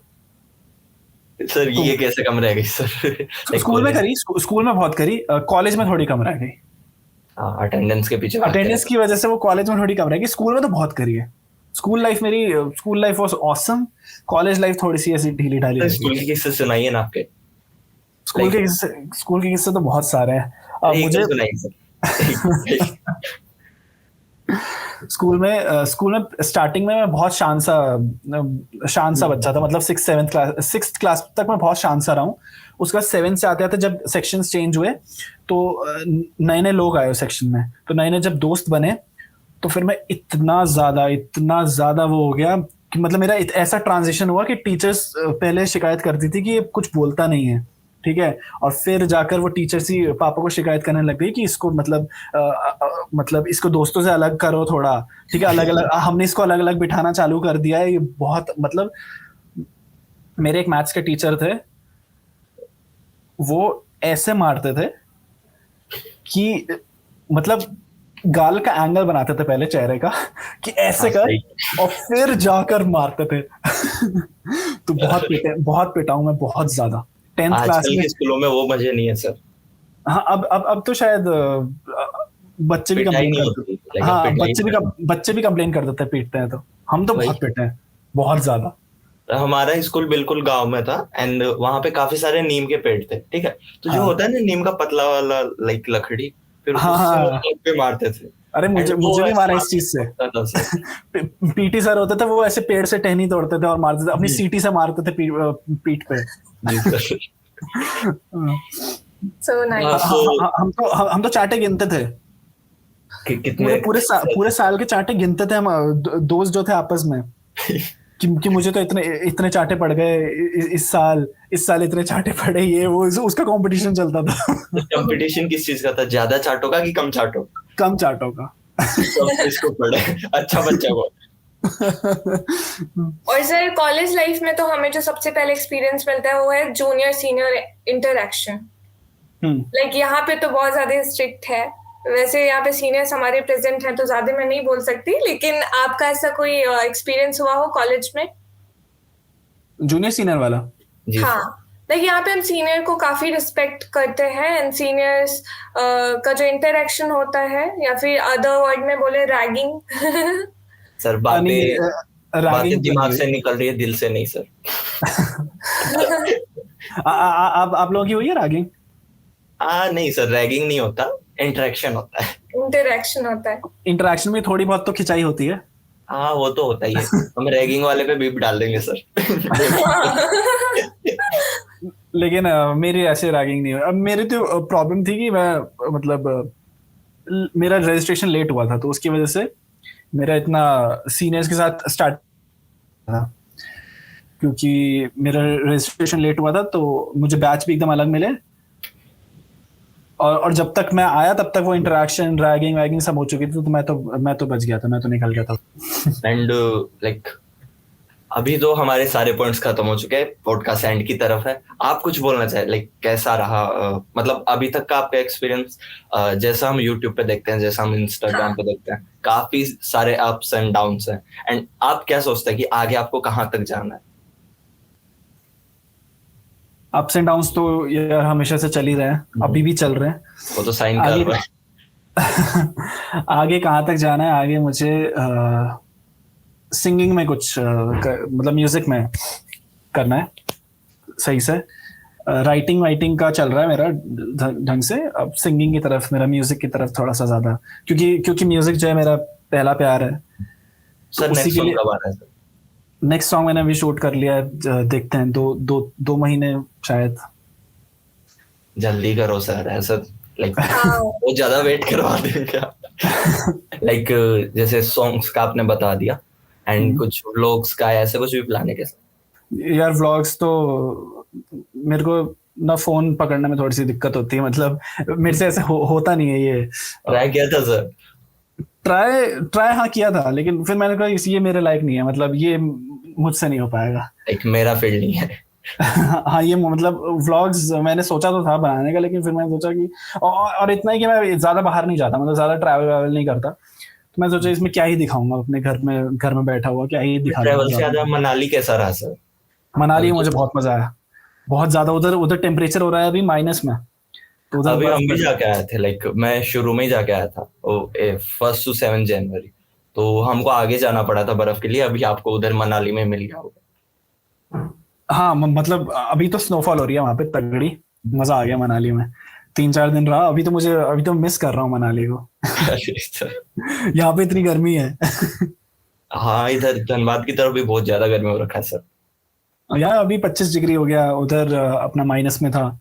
S3: सर ये कैसे कम रह गई सर?
S2: स्कूल में करी, स्कूल में बहुत करी, कॉलेज में थोड़ी कम रह गई।
S3: अटेंडेंस के पीछे
S2: अटेंडेंस की वजह से वो कॉलेज में थोड़ी कम रह गई, स्कूल में तो बहुत करी है। School life was awesome, college life थोड़ी सी ऐसी ढीली ढाली रही।
S3: स्कूल के किस्से सुनाइए ना आपके।
S2: स्कूल के किस्से तो बहुत सारे हैं मुझे।
S3: सुनाइए सर।
S2: स्कूल में स्टार्टिंग में मैं बहुत शांत सा बच्चा था, मतलब 6th क्लास तक मैं बहुत शांत सा रहा हूँ। उसके बाद 7 से आते आते जब सेक्शंस चेंज हुए तो नए नए लोग आए सेक्शन में, तो नए नए जब दोस्त बने तो फिर मैं इतना ज्यादा वो हो गया कि मतलब मेरा ऐसा ट्रांजिशन हुआ कि टीचर्स पहले शिकायत करती थी कि ये कुछ बोलता नहीं है, ठीक है, और फिर जाकर वो टीचर्स ही पापा को शिकायत करने लग गई कि इसको मतलब इसको दोस्तों से अलग करो थोड़ा, ठीक है, अलग अलग हमने इसको अलग अलग बिठाना चालू कर दिया है। ये बहुत मतलब, मेरे एक मैथ्स के टीचर थे, वो ऐसे मारते थे कि मतलब गाल का एंगल बनाते थे पहले चेहरे का कि ऐसे कर, और फिर जाकर मारते थे। तो बहुत पिटा हूं मैं, बहुत ज्यादा। 10th क्लास में
S3: स्कूलों में वो मजे नहीं है सर।
S2: हाँ, अब तो शायद बच्चे भी कंप्लेन करते हैं। हाँ, बच्चे भी कंप्लेन कर देते हैं, पीटते हैं, तो हम तो बहुत पिटे हैं, बहुत ज्यादा।
S3: हमारा स्कूल बिल्कुल गांव में था, एंड वहां पे काफी सारे नीम के पेड़ थे, ठीक है, तो जो होता है ना नीम का पतला वाला लाइक लकड़ी, फिर उससे पे मारते थे।
S2: अरे मुझे भी मारा इस चीज से। पीटी सर होते थे, वो ऐसे पेड़ से टहनी तोड़ते थे और मारते थे, अपनी सीटी से मारते थे पीठ पे।
S1: So nice.
S2: हम तो चाटे गिनते थे,
S3: कितने
S2: पूरे साल के चाटे गिनते थे हम, दोस्त जो थे आपस में, कि मुझे तो इतने चाटे पड़ गए इस साल इतने चाटे पड़े, ये वो उसका कंपटीशन चलता था।
S3: कंपटीशन किस चीज का था? ज्यादा चाटों का कि कम चाटों?
S2: कम चाटों का।
S3: इसको पड़े अच्छा बच्चा को।
S1: और सर कॉलेज लाइफ में तो हमें जो सबसे पहले एक्सपीरियंस मिलता है वो है जूनियर सीनियर इंटरेक्शन। लाइक यहाँ पे तो बहुत ज्यादा स्ट्रिक्ट है, वैसे यहाँ पे सीनियर्स हमारे प्रेजेंट हैं तो ज्यादा मैं नहीं बोल सकती, लेकिन आपका ऐसा कोई एक्सपीरियंस हुआ हो कॉलेज में?
S2: जूनियर सीनियर वाला?
S1: हाँ, लाइक यहाँ पे हम सीनियर को काफी रिस्पेक्ट करते हैं, एंड सीनियर्स का जो इंटरेक्शन होता है, या फिर अदर वर्ड में बोले रैगिंग।
S3: सर बातें दिमाग से निकल रही है, दिल से नहीं सर।
S2: आप लोगों की हुई है रैगिंग?
S3: नहीं सर, रैगिंग नहीं होता, इंटरेक्शन होता है।
S2: इंटरेक्शन में थोड़ी बहुत तो खिंचाई होती है।
S3: हाँ वो तो होता ही है। हम रैगिंग वाले पे बीप डाल देंगे सर।
S2: लेकिन मेरी ऐसे रैगिंग नहीं हुई। अब मेरी तो प्रॉब्लम थी कि मैं मतलब मेरा रजिस्ट्रेशन लेट हुआ था, तो उसकी वजह से मेरा इतना सीनियर्स के साथ स्टार्ट था, क्योंकि मेरा रजिस्ट्रेशन लेट हुआ था तो मुझे बैच भी एकदम अलग मिले, और जब तक मैं आया तब तक वो इंटरेक्शन रैगिंग वैगिंग सब हो चुकी थी, तो मैं तो बच गया था, मैं तो निकल गया था।
S3: एंड लाइक अभी तो हमारे सारे पॉइंट्स खत्म हो चुके हैं, पॉडकास्ट एंड की तरफ है। आप कुछ बोलना चाहे, लाइक कैसा रहा मतलब अभी तक का आपका एक्सपीरियंस? जैसा हम यूट्यूब पे देखते हैं, जैसा हम इंस्टाग्राम पे देखते हैं, काफी सारे अप्स एंड डाउन्स हैं, एंड आप क्या सोचते हैं कि आगे आपको कहाँ तक जाना है?
S2: अप्स एंड डाउन्स तो यार हमेशा से चल ही रहे हैं, अभी भी चल रहे हैं।
S3: वो तो साइन कर
S2: आगे
S3: रहा है।
S2: आगे कहाँ तक जाना है? आगे मुझे सिंगिंग में कुछ मतलब म्यूजिक में करना है सही से। राइटिंग वाइटिंग का चल रहा है मेरा ढंग से, अब सिंगिंग की तरफ, मेरा म्यूजिक की तरफ थोड़ा सा ज्यादा, क्योंकि म्यूजिक जो है मेरा पहला प्यार है।
S3: सर नेक्स्ट सॉन्ग कब आ रहा है सर?
S2: नेक्स्ट सॉन्ग मैंने अभी शूट कर लिया है, देखते हैं दो महीने शायद।
S3: जल्दी करो सर, ऐसा लाइक वो ज्यादा वेट करवा दें क्या? लाइक जैसे सॉन्ग्स का आपने बता दिया, एंड कुछ व्लॉग्स का ऐसे कुछ भी प्लान है कैसे?
S2: यार व्लॉग्स तो मेरे को ना फोन पकड़ने में थोड़ी सी दिक्कत होती है, मतलब मेरे से ऐसे होता नहीं है ये।
S3: ट्राई किया था सर?
S2: ट्राई हाँ किया था, लेकिन फिर मैंने कहा ये मेरे लायक नहीं है, मतलब ये मुझसे नहीं हो पाएगा।
S3: लाइक मेरा फील्ड नहीं है।
S2: हाँ ये मतलब व्लॉग्स मैंने सोचा तो था बनाने का, लेकिन फिर मैंने सोचा कि और इतना ही कि मैं ज्यादा बाहर नहीं जाता, मतलब ज्यादा ट्रैवल नहीं करता, तो मैं सोचा इसमें क्या ही दिखाऊंगा, अपने घर में बैठा हुआ क्या ही दिखा।
S3: ट्रैवल से ज्यादा मनाली कैसा रहा सर?
S2: मनाली मुझे बहुत मजा आया, बहुत ज्यादा। उधर टेम्परेचर हो रहा है अभी माइनस में, तो उधर
S3: अभी हम भी जाके आए थे, लाइक मैं शुरू में ही जाके आया था 1 to 7 जनवरी, तो हमको आगे जाना पड़ा था बर्फ के लिए। अभी आपको उधर मनाली में मिल गया होगा।
S2: हाँ मतलब अभी तो स्नोफॉल हो रही है वहां पे तगड़ी, मजा आ गया मनाली में। 3-4 दिन रहा, अभी तो मिस कर रहा हूँ मनाली को। यहाँ पे इतनी गर्मी है।
S3: हाँ इधर धनबाद की तरफ भी बहुत ज्यादा गर्मी हो रखा है सर।
S2: यहाँ अभी 25 डिग्री हो गया, उधर अपना माइनस में था।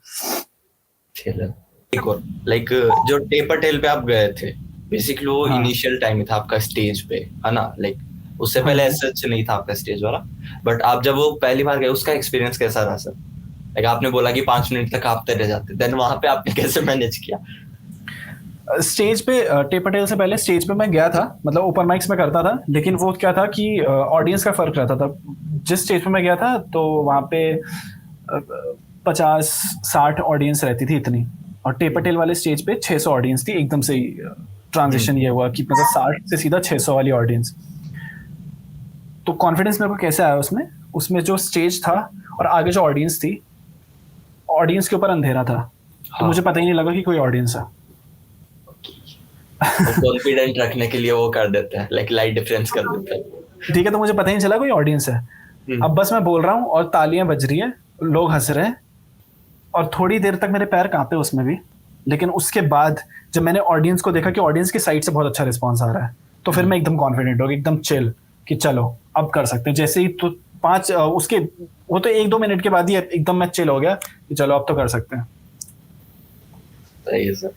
S3: एक और लाइक जो टेपर टेल पे आप गए थे, बेसिकली वो इनिशियल टाइम ही था आपका स्टेज पे, है ना? लाइक उससे पहले ऐसा नहीं था आपका स्टेज वाला, बट आप जब वो पहली बार गए उसका एक्सपीरियंस कैसा रहा सर? लाइक आपने बोला कि 5 मिनट तक आप तैर जाते, देन वहां पे आपने कैसे मैनेज किया?
S2: स्टेज पे टेपर टेल से पहले स्टेज पे मैं गया था, मतलब ओपन माइक्स में करता था, लेकिन वो क्या था कि ऑडियंस का फर्क रहता था। जिस स्टेज पे मैं गया था तो वहाँ पे 50-60 ऑडियंस रहती थी इतनी, और टेपर टेल वाले स्टेज पे 600 ऑडियंस थी। एकदम से ट्रांजिशन ये हुआ कि मतलब 60 से सीधा 600 वाली ऑडियंस। तो कॉन्फिडेंस मेरे को कैसे आया उसमें जो स्टेज था और आगे जो ऑडियंस थी, ऑडियंस के ऊपर अंधेरा था, तो मुझे पता ही नहीं लगा कि कोई ऑडियंस है।
S3: कॉन्फिडेंट रखने के लिए वो कर देते हैं, लाइक लाइट डिफरेंस कर देते हैं।
S2: ठीक है, तो मुझे पता ही नहीं चला कोई ऑडियंस है। अब बस मैं बोल रहा हूँ और तालियां बज रही है, लोग हंस रहे हैं, और थोड़ी देर तक मेरे पैर कांपे उसमें भी। लेकिन उसके बाद जब मैंने ऑडियंस को देखा कि ऑडियंस की साइड से बहुत अच्छा रिस्पॉन्स आ रहा है, तो फिर मैं एकदम कॉन्फिडेंट हो गया, एकदम चिल कि चलो अब कर सकते हैं। जैसे ही तो वो तो 1-2 मिनट के बाद ही एकदम मैं चिल हो गया कि चलो अब तो कर सकते हैं।
S3: सही है सर।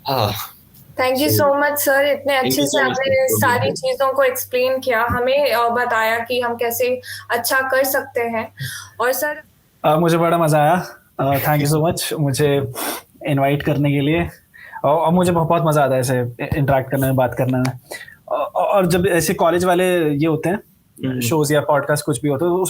S3: हाँ
S1: thank you so much sir, इतने अच्छे से आपने सारी चीजों को एक्सप्लेन किया, हमें बताया कि हम कैसे अच्छा कर सकते हैं। और सर
S2: मुझे बड़ा मजा आया, थैंक यू सो मच मुझे इनवाइट करने के लिए, और मुझे बहुत मजा आता है ऐसे इंटरेक्ट करने में, बात करने में। और जब ऐसे कॉलेज वाले ये होते हैं शोज या पॉडकास्ट कुछ भी होते हैं, तो